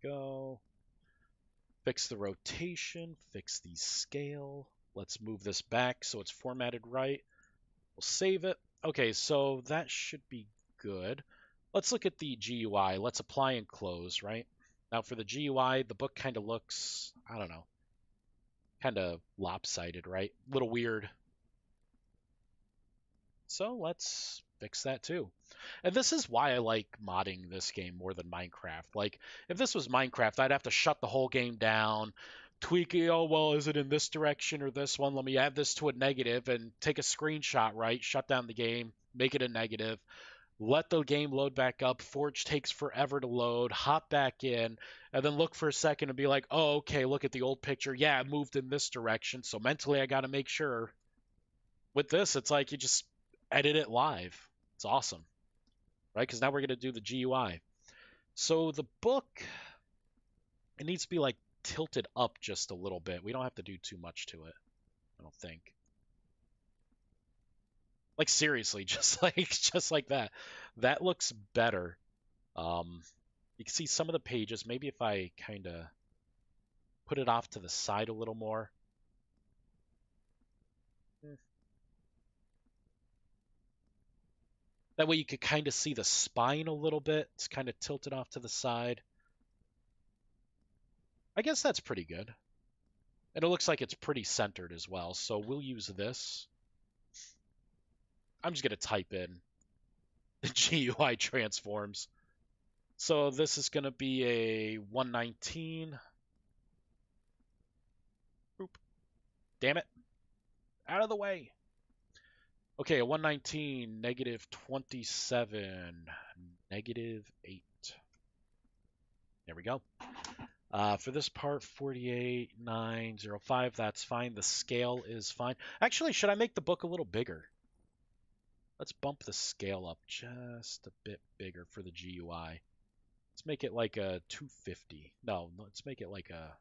Go. Fix the rotation, fix the scale. Let's move this back so it's formatted right. We'll save it. Okay, so that should be good. Let's look at the GUI. Let's apply and close, right? Now for the GUI, the book kind of looks, I don't know, kind of lopsided, right? A little weird. So let's fix that too. And this is why I like modding this game more than Minecraft. Like, if this was Minecraft, I'd have to shut the whole game down, tweak it. Oh, well, is it in this direction or this one? Let me add this to a negative and take a screenshot, right? Shut down the game, make it a negative, let the game load back up. Forge takes forever to load, hop back in, and then look for a second and be like, oh, okay, look at the old picture. Yeah, it moved in this direction. So mentally, I got to make sure. With this, it's like you just edit it live. It's awesome, right? Because now we're going to do the GUI. So the book, it needs to be like tilted up just a little bit. We don't have to do too much to it, I don't think. Like seriously, just like that. That looks better. You can see some of the pages. Maybe if I kind of put it off to the side a little more. That way you could kind of see the spine a little bit. It's kind of tilted off to the side. I guess that's pretty good. And it looks like it's pretty centered as well. So we'll use this. I'm just going to type in the GUI transforms. So this is going to be a 119. Oop. Damn it. Out of the way. Okay, a 119, negative 27, negative 8. There we go. For this part, 48,905, that's fine. The scale is fine. Actually, should I make the book a little bigger? Let's bump the scale up just a bit bigger for the GUI. Let's make it like a 250. No, let's make it like a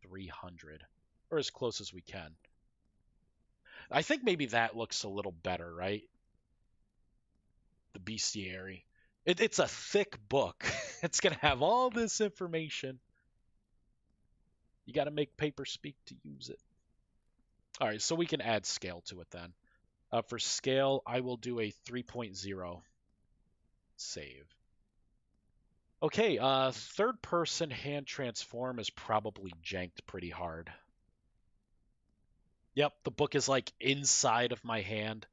300, or as close as we can. I think maybe that looks a little better, right? The bestiary. It's a thick book. It's going to have all this information. You got to make paper speak to use it. All right, so we can add scale to it then. For scale, I will do a 3.0. Save. Okay, third person hand transform is probably janked pretty hard. Yep, the book is like inside of my hand.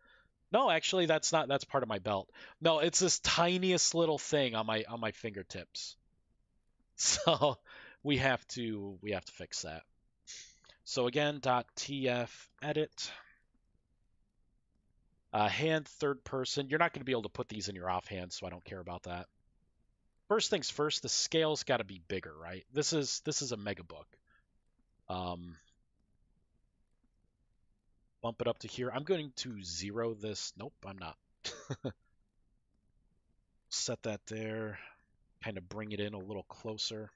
No, actually that's part of my belt. No, it's this tiniest little thing on my fingertips. So we have to fix that. So again, .tf edit. Hand third person. You're not going to be able to put these in your offhand, so I don't care about that. First things first, the scale's got to be bigger, right? This is a mega book. Bump it up to here. I'm going to 0 this. Nope, I'm not. Set that there. Kind of bring it in a little closer.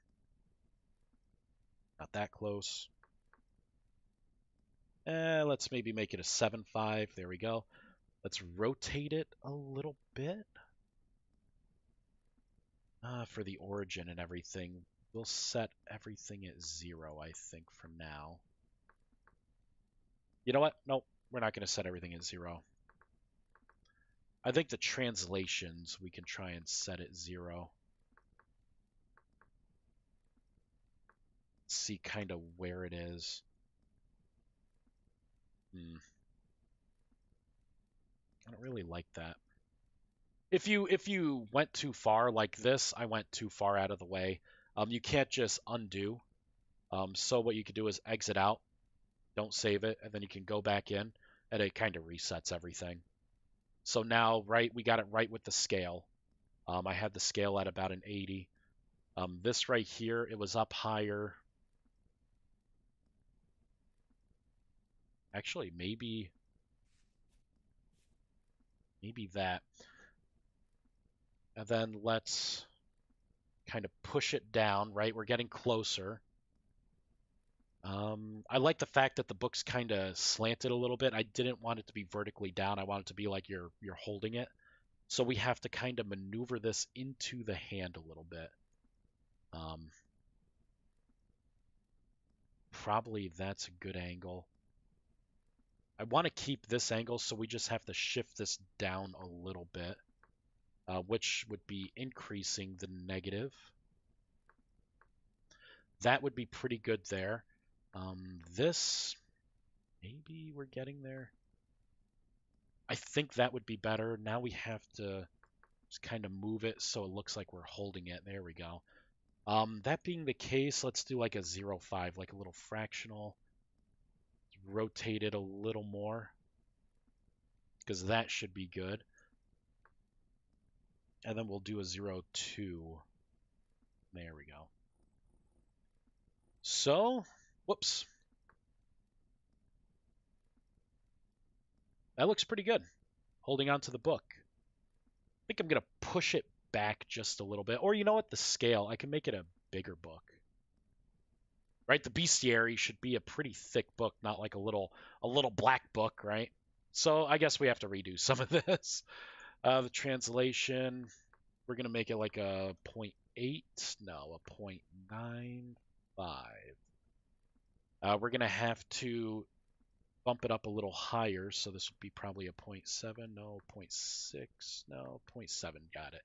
Not that close. Let's maybe make it a 7.5. There we go. Let's rotate it a little bit. For the origin and everything, we'll set everything at 0, I think, for now. You know what? Nope, we're not going to set everything at 0. I think the translations, we can try and set at 0. See kind of where it is. I don't really like that. If you went too far like this, I went too far out of the way. You can't just undo. So what you can do is exit out, don't save it, and then you can go back in, and it kind of resets everything. So now, right, we got it right with the scale. I had the scale at about an 80. This right here, it was up higher. Actually, maybe that. And then let's kind of push it down, right? We're getting closer. I like the fact that the book's kind of slanted a little bit. I didn't want it to be vertically down. I want it to be like you're holding it. So we have to kind of maneuver this into the hand a little bit. Probably that's a good angle. I want to keep this angle, so we just have to shift this down a little bit, which would be increasing the negative. That would be pretty good there. This, maybe we're getting there. I think that would be better. Now we have to just kind of move it so it looks like we're holding it. There we go. That being the case, let's do like a 0.5, like a little fractional. Rotate it a little more, because that should be good. And then we'll do a 0.2. There we go. So, whoops. That looks pretty good. Holding on to the book. I think I'm going to push it back just a little bit. Or you know what? The scale. I can make it a bigger book. Right? The bestiary should be a pretty thick book, not like a little black book, right? So I guess we have to redo some of this. The translation, we're going to make it like a 0.8. No, a 0.95. We're going to have to bump it up a little higher, so this would be probably a 0.7, no, 0.6, no, 0.7, got it.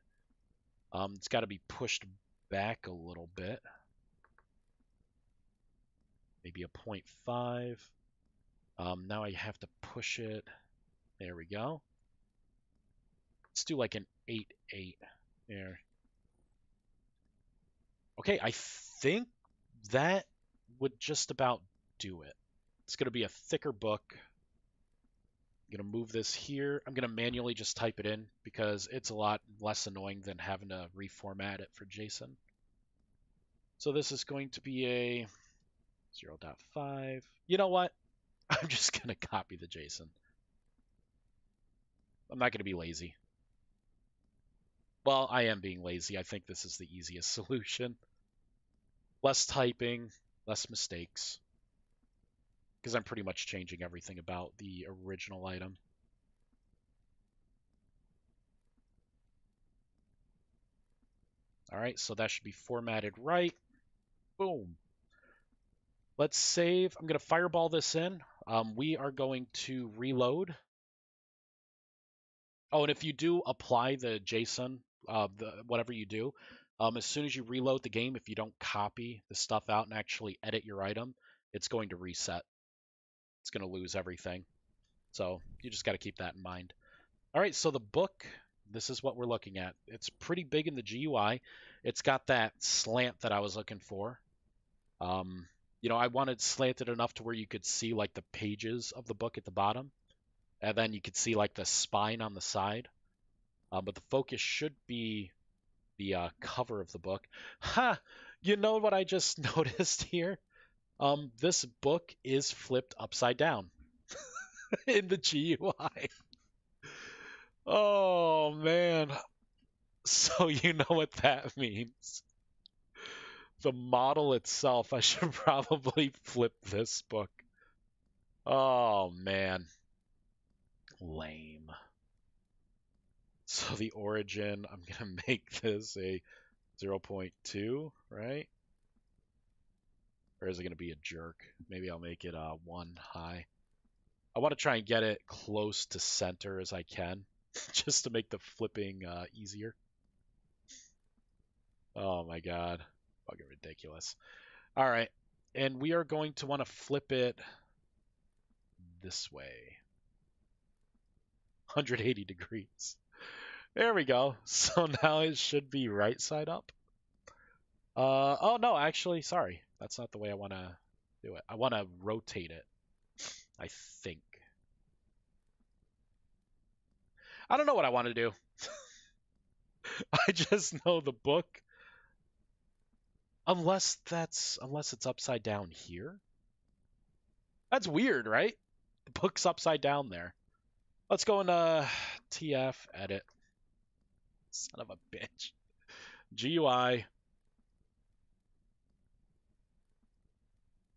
It's got to be pushed back a little bit. Maybe a 0.5. Now I have to push it. There we go. Let's do like an 8.8 there. Okay, I think that would just about do it. It's going to be a thicker book. I'm going to move this here. I'm going to manually just type it in because it's a lot less annoying than having to reformat it for JSON. So this is going to be a 0.5. You know what? I'm just going to copy the JSON. I'm not going to be lazy. Well, I am being lazy. I think this is the easiest solution. Less typing, less mistakes. Because I'm pretty much changing everything about the original item. All right, so that should be formatted right. Boom. Let's save. I'm going to fireball this in. We are going to reload. Oh, and if you do apply the JSON, whatever you do, as soon as you reload the game, if you don't copy the stuff out and actually edit your item, it's going to reset. It's going to lose everything. So you just got to keep that in mind. All right, so the book, this is what we're looking at. It's pretty big in the GUI. It's got that slant that I was looking for. You know, I wanted slanted enough to where you could see like the pages of the book at the bottom, and then you could see like the spine on the side. But the focus should be the cover of the book. Ha! You know what I just noticed here? This book is flipped upside down in the GUI. Oh man. So you know what that means. The model itself, I should probably flip this book. Oh man. Lame. So the origin, I'm going to make this a 0.2, right? Or is it going to be a jerk? Maybe I'll make it 1 high. I want to try and get it close to center as I can, just to make the flipping easier. Oh my god. Fucking ridiculous. All right. And we are going to want to flip it this way. 180 degrees. There we go. So now it should be right side up. Oh no, actually, sorry. That's not the way I want to do it. I want to rotate it, I think. I don't know what I want to do. I just know the book. Unless it's upside down here. That's weird, right? The book's upside down there. Let's go into TF edit. Son of a bitch. GUI.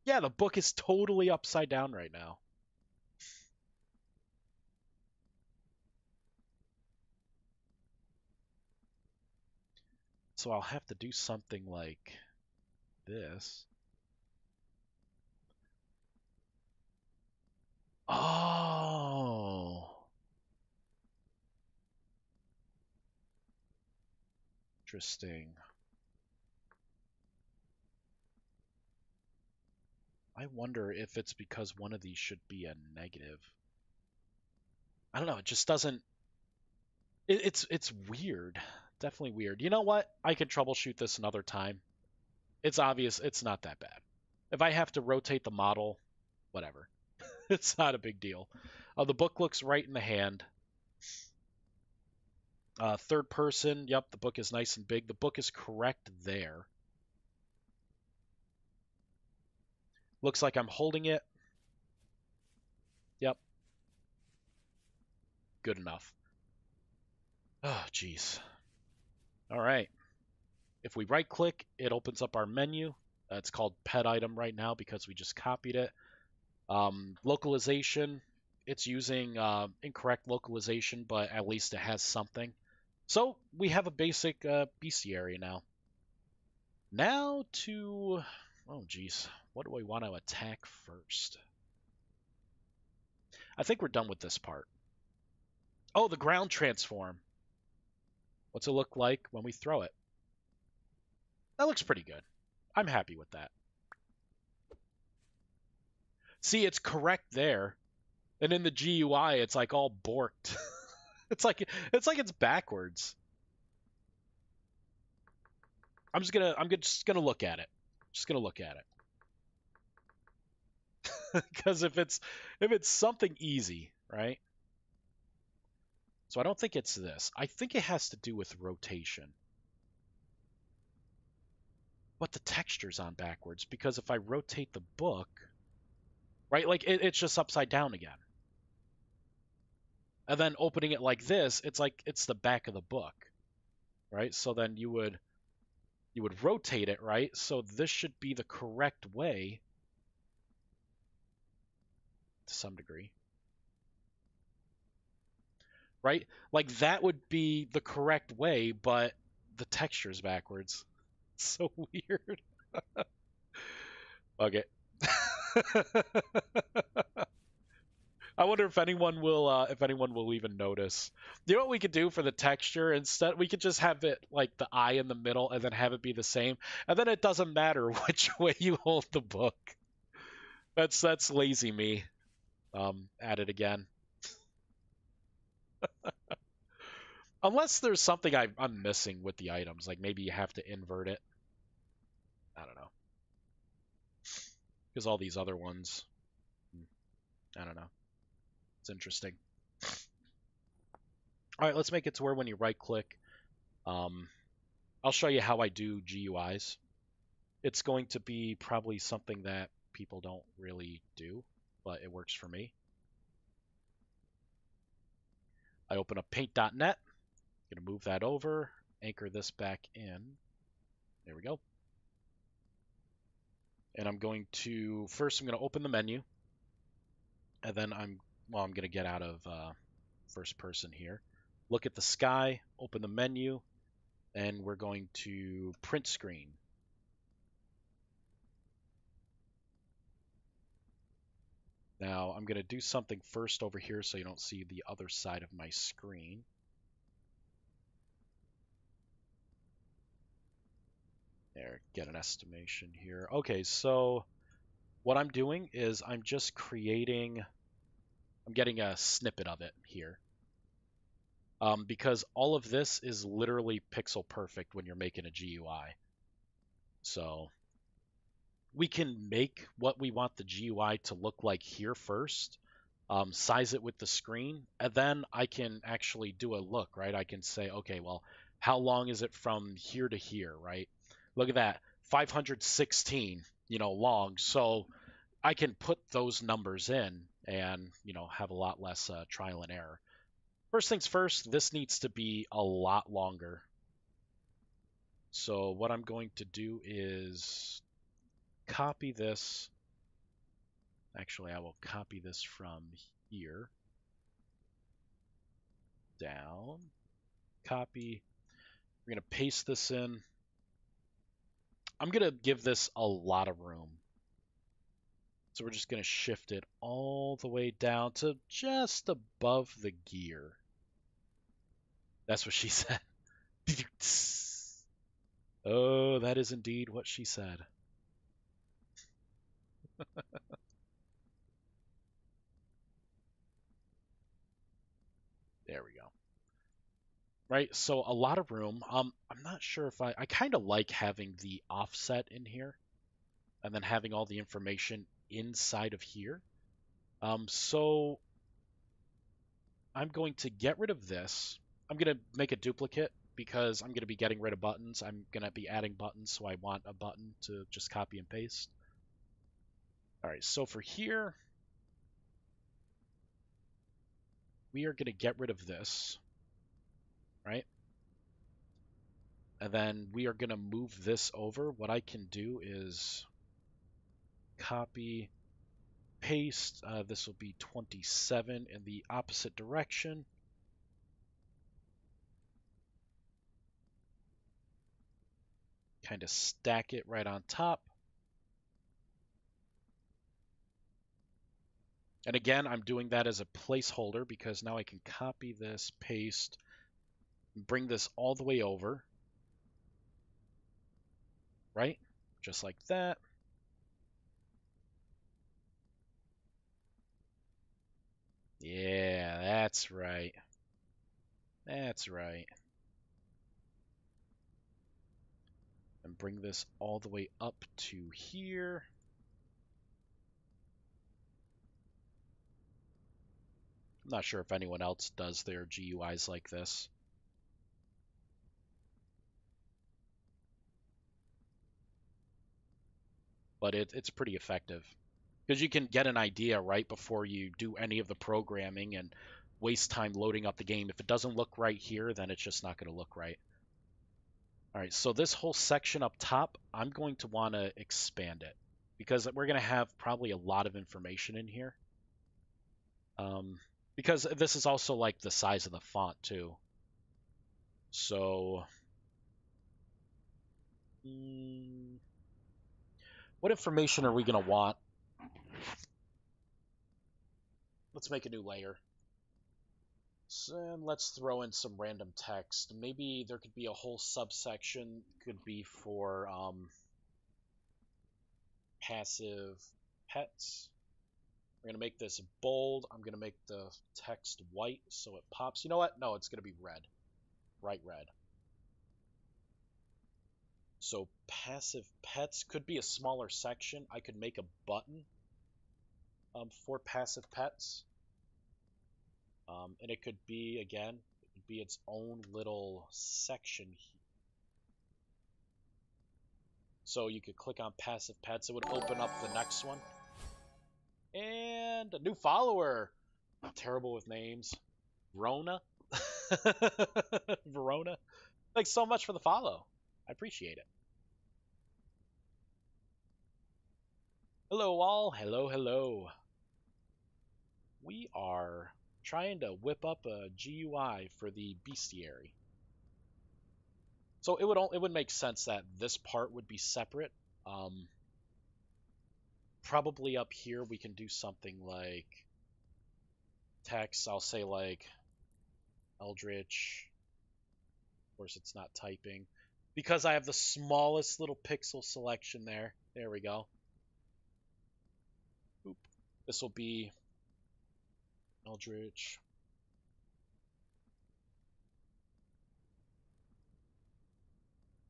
Yeah, the book is totally upside down right now. So I'll have to do something like this. Interesting. I wonder if it's because one of these should be a negative. I don't know. It just doesn't. It's weird. Definitely weird. You know what? I can troubleshoot this another time. It's obvious. It's not that bad. If I have to rotate the model, whatever. It's not a big deal. The book looks right in the hand. Third person. Yep, the book is nice and big. The book is correct there. Looks like I'm holding it. Yep. Good enough. Oh, jeez. All right. If we right click, it opens up our menu. It's called pet item right now because we just copied it. Localization, it's using incorrect localization, but at least it has something. So we have a basic bestiary now. Now to, oh geez, what do we want to attack first? I think we're done with this part. Oh, the ground transform. What's it look like when we throw it? That looks pretty good. I'm happy with that. See, it's correct there. And in the GUI, it's like all borked. it's backwards. I'm just gonna look at it. Just gonna look at it. Because if it's something easy, right? So I don't think it's this. I think it has to do with rotation. But the texture's on backwards because if I rotate the book, right, like it's just upside down again. And then opening it like this, it's like it's the back of the book, right? So then you would rotate it, right? So this should be the correct way to some degree. Right? Like that would be the correct way, but the texture's backwards. It's so weird. Okay. I wonder if anyone will even notice. You know what we could do for the texture? Instead, we could just have it like the eye in the middle and then have it be the same. And then it doesn't matter which way you hold the book. That's lazy me. At it again. Unless there's something I'm missing with the items, like maybe you have to invert it. I don't know. Because all these other ones, I don't know. It's interesting. All right, let's make it to where when you right click, I'll show you how I do GUIs. It's going to be probably something that people don't really do, but it works for me. I open up paint.net. I'm going to move that over, anchor this back in. There we go. And I'm going to, first I'm going to open the menu. And then I'm going to get out of first person here. Look at the sky, open the menu, and we're going to print screen. Now I'm going to do something first over here so you don't see the other side of my screen. There, get an estimation here. Okay, so what I'm doing is I'm just creating, I'm getting a snippet of it here. Because all of this is literally pixel perfect when you're making a GUI. So we can make what we want the GUI to look like here first, size it with the screen, and then I can actually do a look, right? I can say, okay, well, how long is it from here to here, right? Look at that, 516, long. So I can put those numbers in and, have a lot less trial and error. First things first, this needs to be a lot longer. So what I'm going to do is copy this. Actually, I will copy this from here down, copy. We're going to paste this in. I'm going to give this a lot of room. So we're just going to shift it all the way down to just above the gear. That's what she said. Oh, that is indeed what she said. There we go. Right, so a lot of room. I'm not sure if I kind of like having the offset in here and then having all the information inside of here. So I'm going to get rid of this. I'm going to make a duplicate because I'm going to be getting rid of buttons. I'm going to be adding buttons, so I want a button to just copy and paste. All right, so for here, we are going to get rid of this, right? And then we are going to move this over. What I can do is copy, paste. This will be 27 in the opposite direction. Kind of stack it right on top. And again, I'm doing that as a placeholder because now I can copy this, paste, bring this all the way over, right? Just like that. Yeah, that's right. That's right. And bring this all the way up to here. I'm not sure if anyone else does their GUIs like this. But it's pretty effective. Because you can get an idea right before you do any of the programming and waste time loading up the game. If it doesn't look right here, then it's just not going to look right. All right, so this whole section up top, I'm going to want to expand it because we're going to have probably a lot of information in here. Because this is also like the size of the font too. So, what information are we going to want? Let's make a new layer. So, and let's throw in some random text. Maybe there could be a whole subsection, could be for passive pets. We're going to make this bold. I'm going to make the text white so it pops. You know what? No, it's going to be red. Bright red. So passive pets could be a smaller section. I could make a button for passive pets. And it could be, again, it could be its own little section here. So you could click on passive pets. It would open up the next one. And a new follower. I'm terrible with names. Verona. Verona. Thanks so much for the follow. I appreciate it. Hello all. Hello, hello. We are trying to whip up a GUI for the bestiary. So it would make sense that this part would be separate. Probably up here we can do something like text. I'll say like Eldritch. Of course, it's not typing because I have the smallest little pixel selection there. There we go. Oop. This will be Eldritch.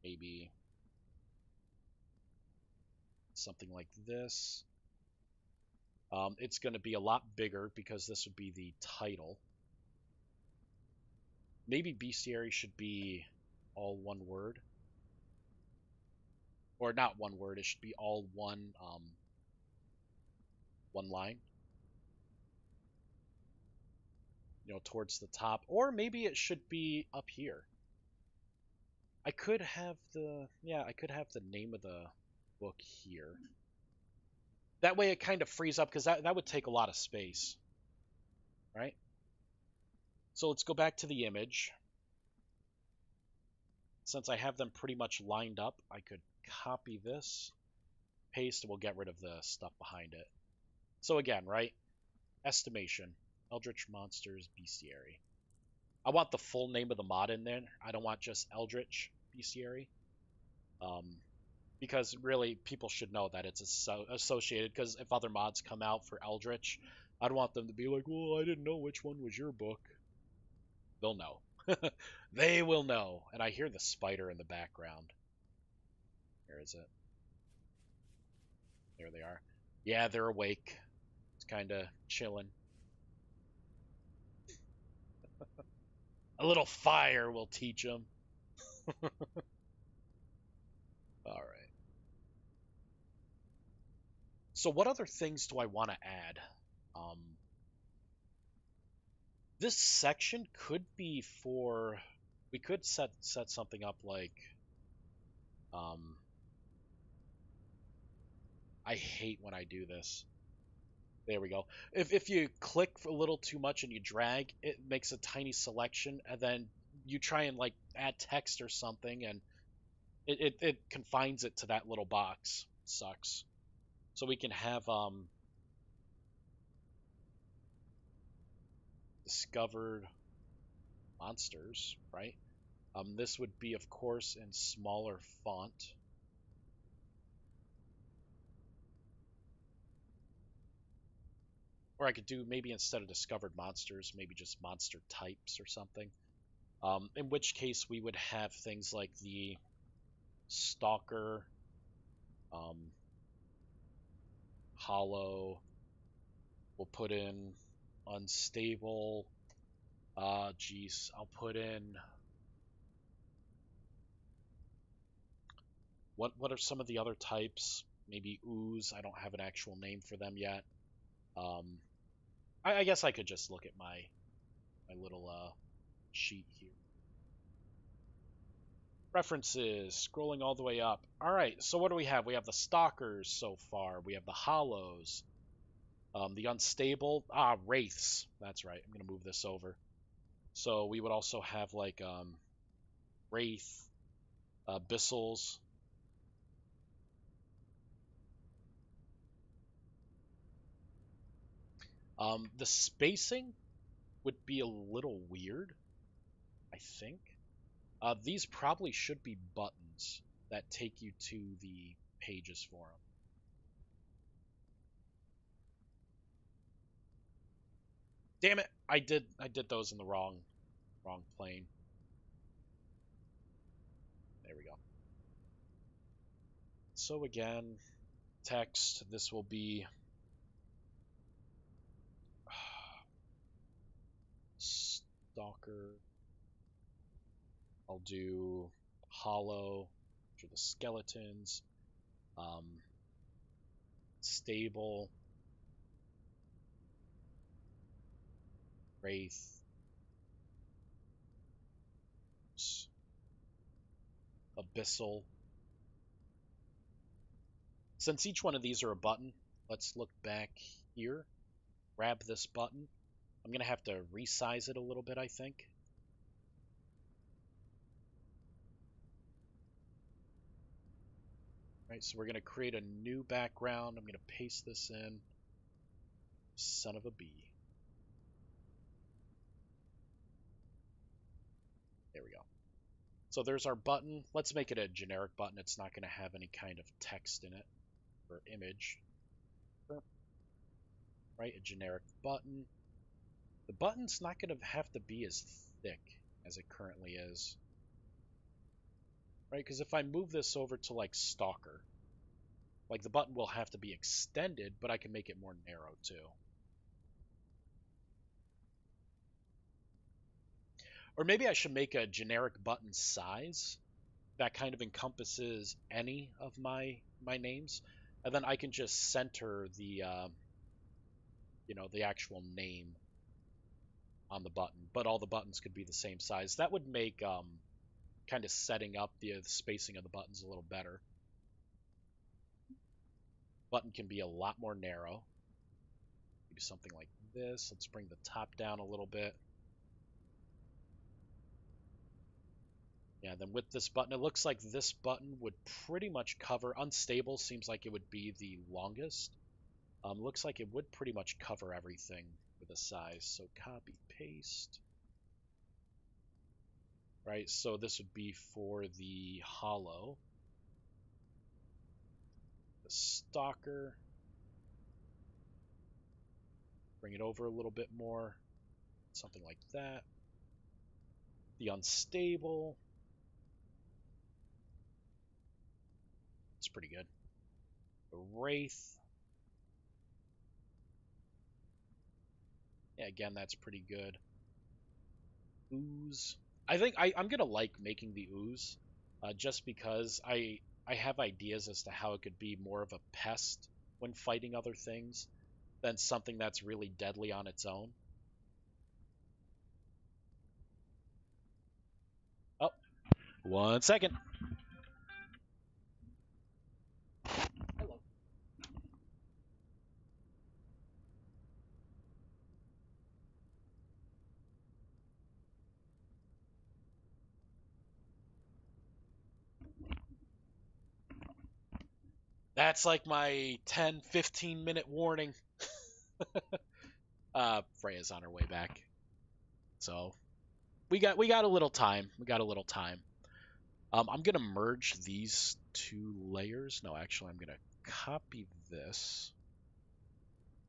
Maybe something like this. It's going to be a lot bigger because this would be the title. Maybe bestiary should be all one word. Or not one word, it should be all one line. You know, towards the top. Or maybe it should be up here. I could have the name of the book here. That way it kind of frees up because that would take a lot of space. Right? So let's go back to the image. Since I have them pretty much lined up, I could copy this, paste, and we'll get rid of the stuff behind it. So again, right? Estimation. Eldritch Monsters Bestiary. I want the full name of the mod in there. I don't want just Eldritch Bestiary. Um, because really people should know that it's associated. Because if other mods come out for Eldritch, I'd want them to be like, "Well, I didn't know which one was your book." They'll know. They will know. And I hear the spider in the background. Where is it? There they are. Yeah, they're awake. It's kind of chilling. A little fire will teach them. All right. So what other things do I want to add? Um, this section could be for. We could set something up like. Um, I hate when I do this. There we go. If you click a little too much and you drag, it makes a tiny selection, and then you try and like add text or something, and it confines it to that little box. Sucks. So we can have discovered monsters, right? This would be, of course, in smaller font. Or I could do maybe instead of discovered monsters, maybe just monster types or something. In which case we would have things like the stalker, um, hollow. We'll put in unstable. Geez, I'll put in what are some of the other types? Maybe ooze. I don't have an actual name for them yet. Um, I guess I could just look at my little sheet here. References, scrolling all the way up. All right, so what do we have? We have the stalkers so far. We have the hollows, the unstable. Wraiths. That's right. I'm gonna move this over. So we would also have like wraith, abyssals. The spacing would be a little weird, I think. These probably should be buttons that take you to the pages for them. Damn it! I did those in the wrong plane. There we go. So again, text. This will be stalker. I'll do hollow, which are the skeletons. Um, stable, wraith, abyssal. Since each one of these are a button, let's look back here. Grab this button. I'm going to have to resize it a little bit, I think. Right, so we're going to create a new background. I'm going to paste this in. Son of a bee. There we go. So there's our button. Let's make it a generic button. It's not going to have any kind of text in it or image. Right, a generic button. The button's not going to have to be as thick as it currently is. Right, because if I move this over to like Stalker, like the button will have to be extended, but I can make it more narrow too. Or maybe I should make a generic button size that kind of encompasses any of my names, and then I can just center the the actual name on the button, but all the buttons could be the same size. That would make kind of setting up the spacing of the buttons a little better. Button can be a lot more narrow. Maybe something like this. Let's bring the top down a little bit. Yeah, then with this button, it looks like this button would pretty much cover. Unstable seems like it would be the longest. Looks like it would pretty much cover everything with a size. So copy, paste. Right, so this would be for the hollow. The stalker. Bring it over a little bit more. Something like that. The unstable. It's pretty good. The wraith. Yeah, again, that's pretty good. Ooze. I think I'm gonna like making the ooze, just because I have ideas as to how it could be more of a pest when fighting other things than something that's really deadly on its own. Oh, 1 second. Hello. That's like my 10, 15-minute warning. Freya's on her way back. So we got a little time. We got a little time. I'm gonna merge these two layers. No, actually, I'm gonna copy this.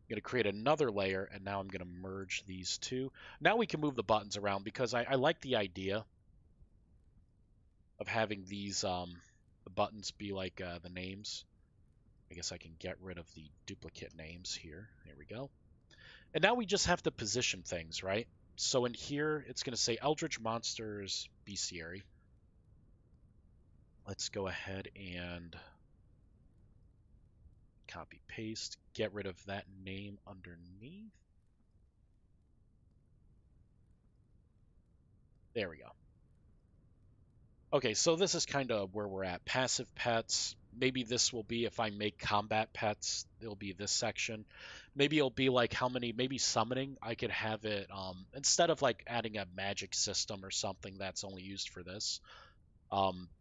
I'm gonna create another layer, and now I'm gonna merge these two. Now we can move the buttons around because I like the idea of having these the buttons be like the names. I guess I can get rid of the duplicate names here. There we go. And now we just have to position things, right? So in here, it's going to say Eldritch Monsters Bestiary. Let's go ahead and copy paste, get rid of that name underneath. There we go. Okay, so this is kind of where we're at. Passive pets. Maybe this will be, if I make combat pets, it'll be this section. Maybe it'll be like how many, maybe summoning, I could have it, instead of like adding a magic system or something that's only used for this,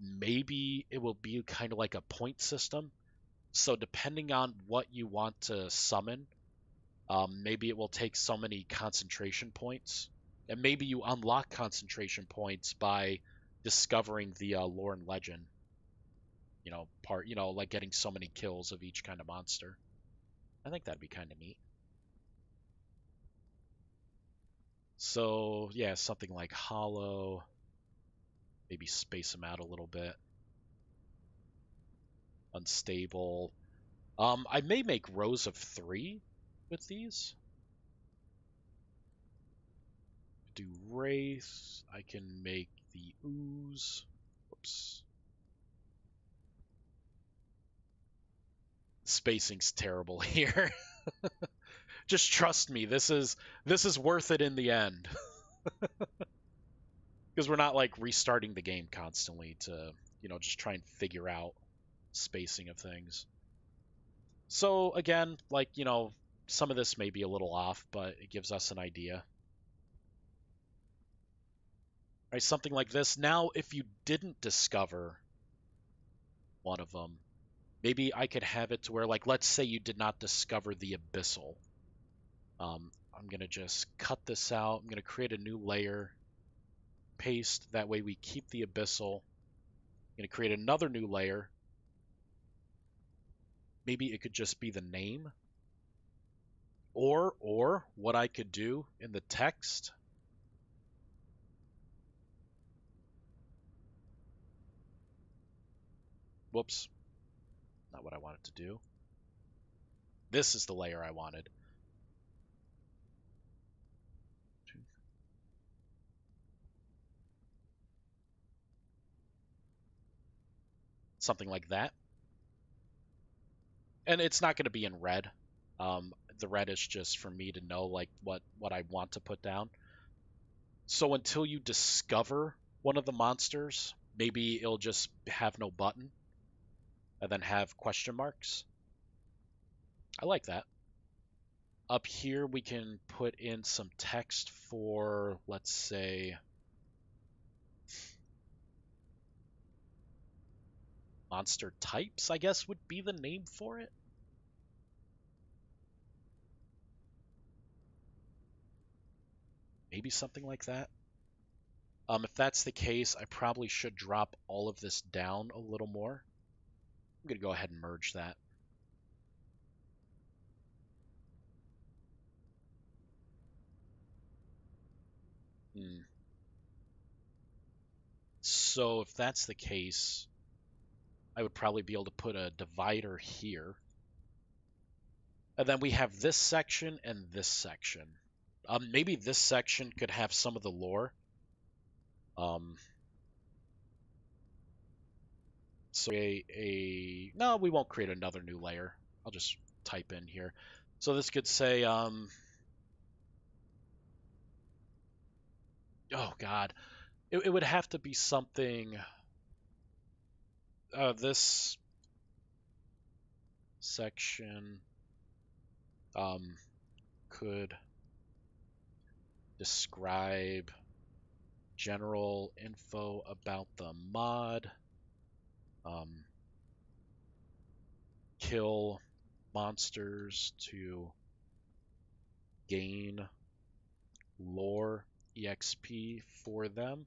maybe it will be kind of like a point system. So depending on what you want to summon, maybe it will take so many concentration points. And maybe you unlock concentration points by discovering the lore and legend, like getting so many kills of each kind of monster. I think that'd be kind of neat. So, yeah, something like hollow. Maybe space them out a little bit. Unstable. I may make rows of 3 with these. Do wraith. I can make the ooze. Whoops. Spacing's terrible here. Just trust me, this is worth it in the end. Because we're not like restarting the game constantly to, just try and figure out spacing of things. So again, like, some of this may be a little off, but it gives us an idea. Right, something like this. Now, if you didn't discover one of them, maybe I could have it to where, like, let's say you did not discover the abyssal. I'm going to just cut this out. I'm going to create a new layer, paste. That way we keep the abyssal. I'm going to create another new layer. Maybe it could just be the name. Or what I could do in the text. Whoops. Not what I wanted to do. This is the layer I wanted. Something like that. And it's not going to be in red. The red is just for me to know like what I want to put down. So until you discover one of the monsters, maybe it'll just have no button and then have question marks. I like that. Up here we can put in some text for, let's say, monster types, I guess would be the name for it. Maybe something like that. If that's the case, I probably should drop all of this down a little more. I'm going to go ahead and merge that. Hmm. So if that's the case, I would probably be able to put a divider here. And then we have this section and this section. Maybe this section could have some of the lore. So no, we won't create another new layer. I'll just type in here. So this could say, oh God, it would have to be something. This section could describe general info about the mod. Kill monsters to gain lore EXP for them.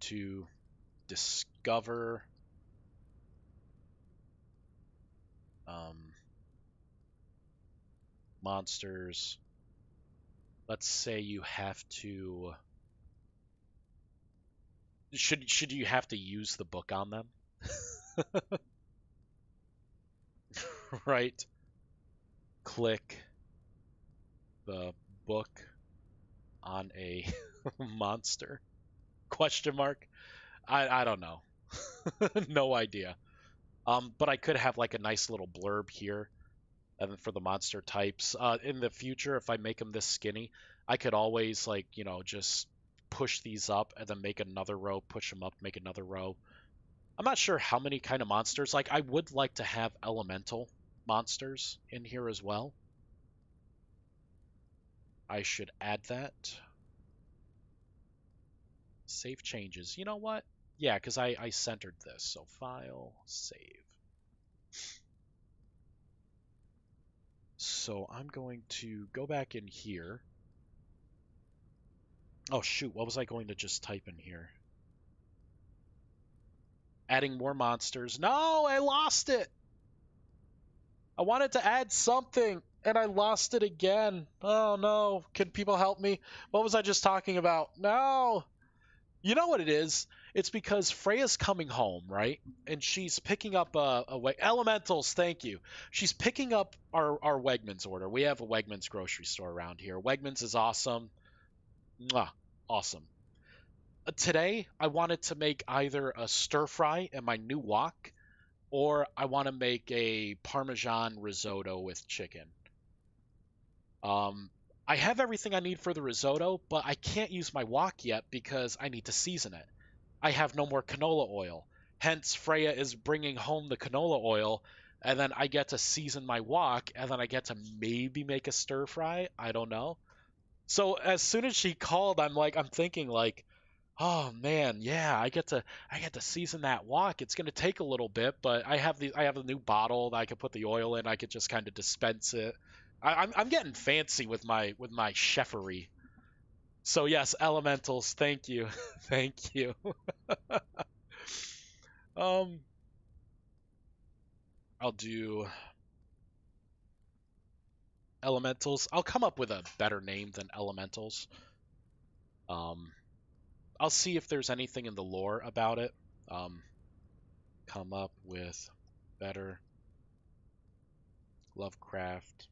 To discover monsters. Let's say you have to. Should you have to use the book on them? Right? Click the book on a monster? Question mark. I don't know. No idea. But I could have like a nice little blurb here, and then for the monster types. In the future, if I make them this skinny, I could always like just push these up and then make another row, push them up, make another row. I'm not sure how many kind of monsters. Like I would like to have elemental monsters in here as well. I should add that. Save changes. You know what? Yeah, because I centered this. So file, save. So I'm going to go back in here. Oh shoot, what was I going to just type in here? Adding more monsters. No, I lost it. I wanted to add something and I lost it again. Oh no. Can people help me? What was I just talking about? No. You know what it is? It's because Freya's coming home, right? And she's picking up elementals. Thank you. She's picking up our Wegmans order. We have a Wegmans grocery store around here. Wegmans is awesome. Mwah, awesome. Today, I wanted to make either a stir fry in my new wok, or I want to make a Parmesan risotto with chicken. Um, I have everything I need for the risotto, but I can't use my wok yet because I need to season it. I have no more canola oil. Hence, Freya is bringing home the canola oil, and then I get to season my wok, and then I get to maybe make a stir fry. I don't know. So as soon as she called, I'm thinking like, oh man, yeah, I get to season that wok. It's gonna take a little bit, but I have a new bottle that I could put the oil in. I could just kind of dispense it. I'm getting fancy with my chefery. So yes, elementals. Thank you, thank you. Um, I'll do elementals. I'll come up with a better name than elementals. Um, I'll see if there's anything in the lore about it. Um, come up with better Lovecraft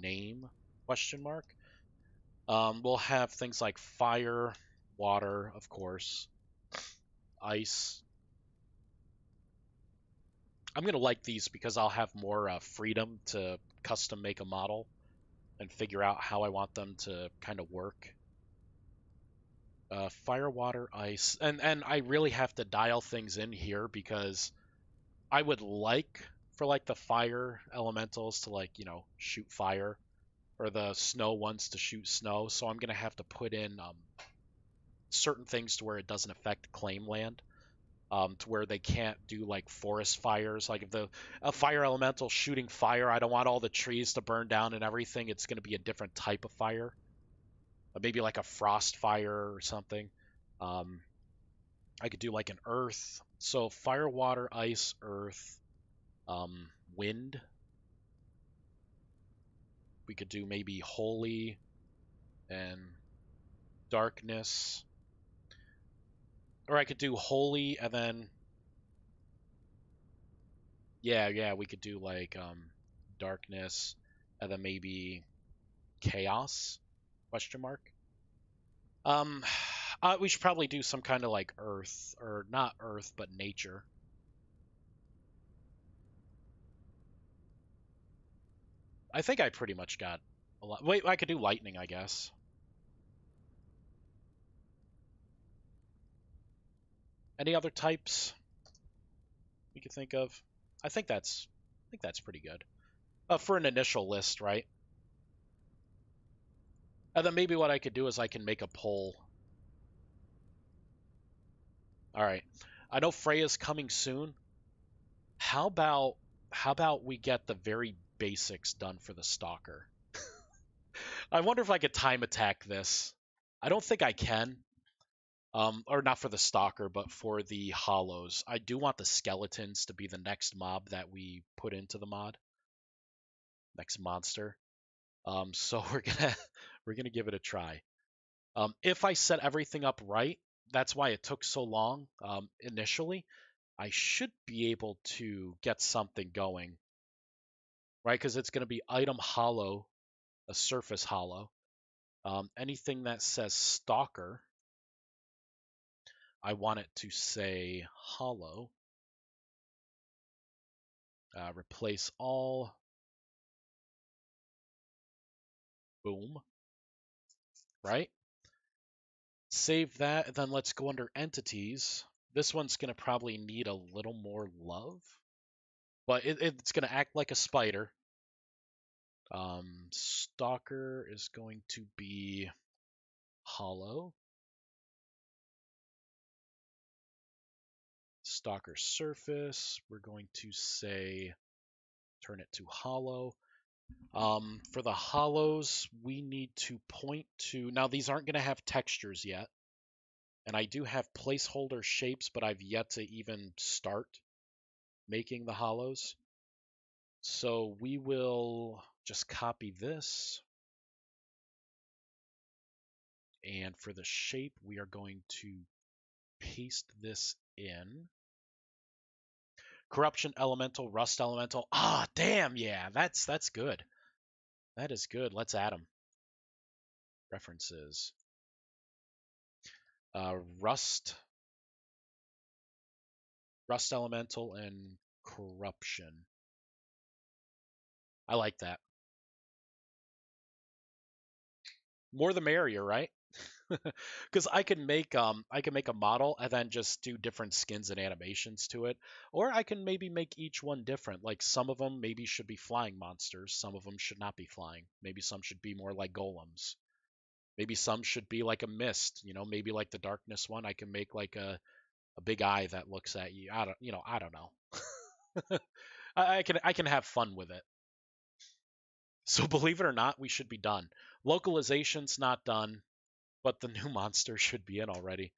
name? Question mark. We'll have things like fire, water, of course, ice. I'm gonna like these because I'll have more freedom to custom make a model and figure out how I want them to kind of work. Fire, water, ice, and I really have to dial things in here because I would like for like the fire elementals to like shoot fire, or the snow ones to shoot snow. So I'm gonna have to put in certain things to where it doesn't affect claim land, to where they can't do like forest fires. Like if a fire elemental shooting fire, I don't want all the trees to burn down and everything. It's going to be a different type of fire, maybe like a frost fire or something. Um, I could do like an earth. So fire, water, ice, earth, wind. We could do maybe holy and darkness. Or I could do holy and then yeah, we could do like darkness and then maybe chaos question mark. Um we should probably do some kind of like earth or not earth but nature. I think I pretty much got a lot. Wait, I could do lightning, I guess. Any other types we could think of? I think that's pretty good. For an initial list, right? And then maybe what I could do is I can make a poll. All right. I know Freya's coming soon. How about how about we get the very basics done for the stalker? I wonder if I could time attack this. I don't think I can. Or not for the stalker, but for the hollows. I do want the skeletons to be the next mob that we put into the mod, next monster. So we're gonna give it a try. If I set everything up right, that's why it took so long initially. I should be able to get something going, right? Because it's gonna be item hollow, a surface hollow. Anything that says stalker, I want it to say hollow. Replace all. Boom. Right? Save that, and then let's go under entities. This one's going to probably need a little more love, but it's going to act like a spider. Stalker is going to be hollow. Stalker surface, we're going to say turn it to hollow. For the hollows, we need to point to, now these aren't going to have textures yet, and I do have placeholder shapes, but I've yet to even start making the hollows. So we will just copy this. And for the shape, we are going to paste this in. Corruption elemental, rust elemental. Ah, damn, yeah, that's good. That is good. Let's add them. References. Rust, rust elemental, and corruption. I like that. More the merrier, right? Because I can make a model and then just do different skins and animations to it, or I can maybe make each one different. Like some of them maybe should be flying monsters, some of them should not be flying. Maybe some should be more like golems. Maybe some should be like a mist. Maybe like the darkness one, I can make like a big eye that looks at you. I don't know. I can have fun with it. So believe it or not, we should be done. Localization's not done, but the new monster should be in already.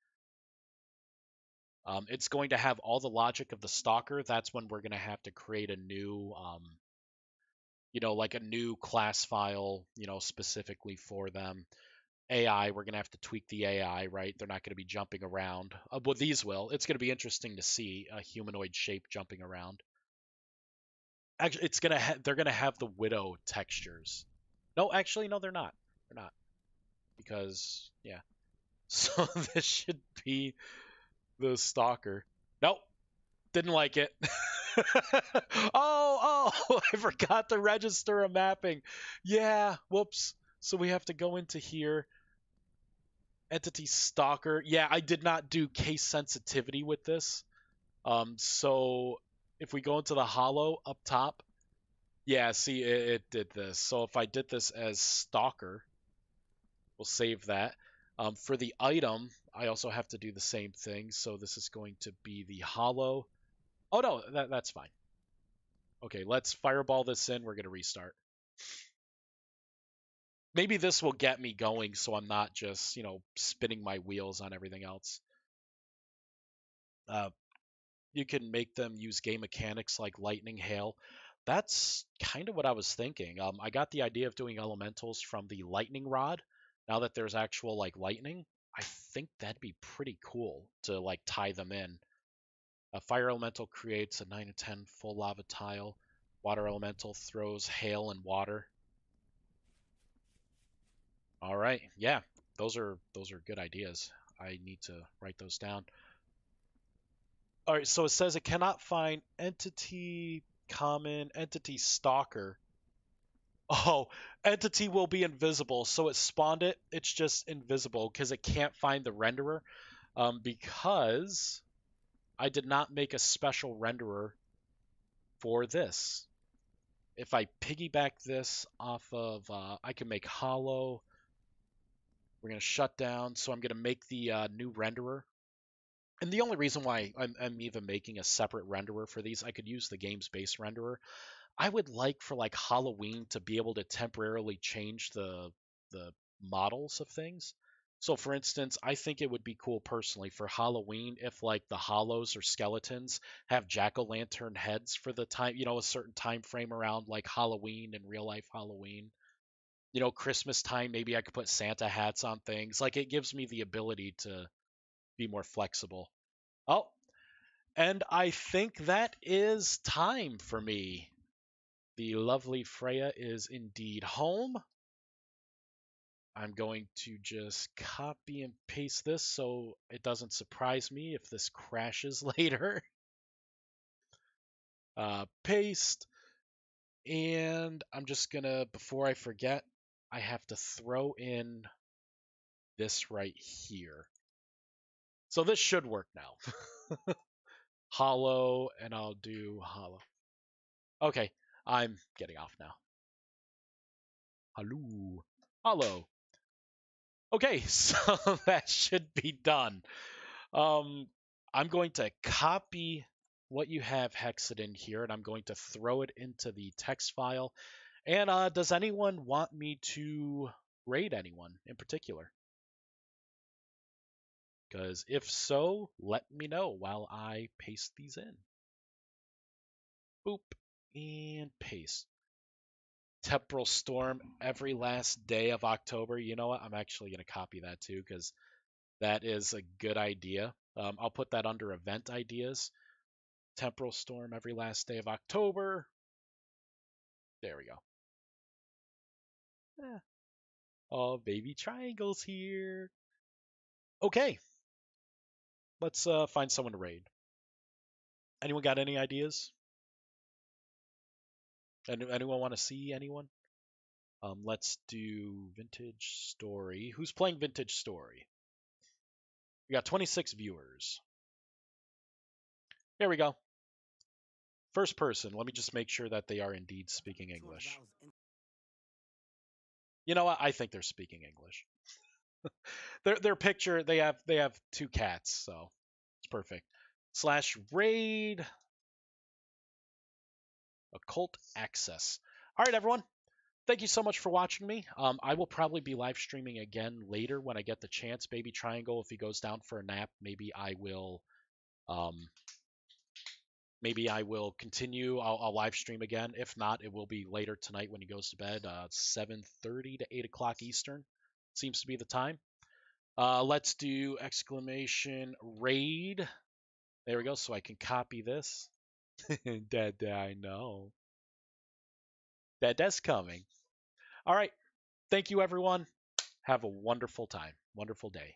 It's going to have all the logic of the stalker. That's when we're going to have to create a new, like a new class file, specifically for them. AI, we're going to have to tweak the AI, right? They're not going to be jumping around. Well, these will. It's going to be interesting to see a humanoid shape jumping around. Actually, they're going to have the widow textures. No, actually, no, they're not. They're not because yeah. So this should be the stalker. Nope, didn't like it. oh, I forgot to register a mapping. Yeah, whoops. So we have to go into here. Entity stalker. Yeah, I did not do case sensitivity with this. So if we go into the hollow up top, yeah, see, it did this. So if I did this as stalker, we'll save that. For the item, I also have to do the same thing. So this is going to be the hollow. Oh no, that's fine. Okay, let's fireball this in. We're going to restart. Maybe this will get me going so I'm not just, spinning my wheels on everything else. Uh, you can make them use game mechanics like lightning, hail. That's kind of what I was thinking. I got the idea of doing elementals from the lightning rod. Now that there's actual like lightning, I think that'd be pretty cool to like tie them in. A fire elemental creates a 9 to 10 full lava tile. Water elemental throws hail and water. All right, yeah, those are good ideas. I need to write those down. All right, so it says it cannot find entity common entity stalker. Oh, entity will be invisible. So it spawned it. It's just invisible because it can't find the renderer. Because I did not make a special renderer for this. If I piggyback this off of, I can make hollow. We're going to shut down. So I'm going to make the new renderer. And the only reason why I'm even making a separate renderer for these, I could use the game's base renderer. I would like for like Halloween to be able to temporarily change the models of things. So for instance, I think it would be cool personally for Halloween if like the hollows or skeletons have jack-o'-lantern heads for the time, a certain time frame around like Halloween and real life Halloween. Christmas time, maybe I could put Santa hats on things. Like it gives me the ability to be more flexible. Oh, and I think that is time for me. The lovely Freya is indeed home. I'm going to just copy and paste this so it doesn't surprise me if this crashes later. Paste. And I'm just going to, before I forget, I have to throw in this right here. So this should work now. Hollow, and I'll do hollow. Okay, I'm getting off now. Hello. Hollow. Okay, so that should be done. Um, I'm going to copy what you have hexed in here, and I'm going to throw it into the text file. And does anyone want me to raid anyone in particular? Because if so, let me know while I paste these in. Boop, and paste. Temporal storm every last day of October. You know what? I'm actually going to copy that too, because that is a good idea. I'll put that under event ideas. Temporal storm every last day of October. There we go. Eh. Oh, baby triangles here. Okay, let's find someone to raid. Anyone got any ideas? Anyone want to see anyone? Let's do Vintage Story. Who's playing Vintage Story? We got 26 viewers. There we go. First person. Let me just make sure that they are indeed speaking English. You know what? I think they're speaking English. Their picture, they have two cats, so it's perfect. Slash raid occult access. All right, everyone. Thank you so much for watching me. I will probably be live streaming again later when I get the chance. Baby Triangle, if he goes down for a nap, um, maybe I will continue. I'll live stream again. If not, it will be later tonight when he goes to bed. 7:30 to 8 o'clock Eastern seems to be the time. Let's do exclamation raid. There we go. So I can copy this. Dad, I know. That's coming. All right. Thank you, everyone. Have a wonderful time, wonderful day.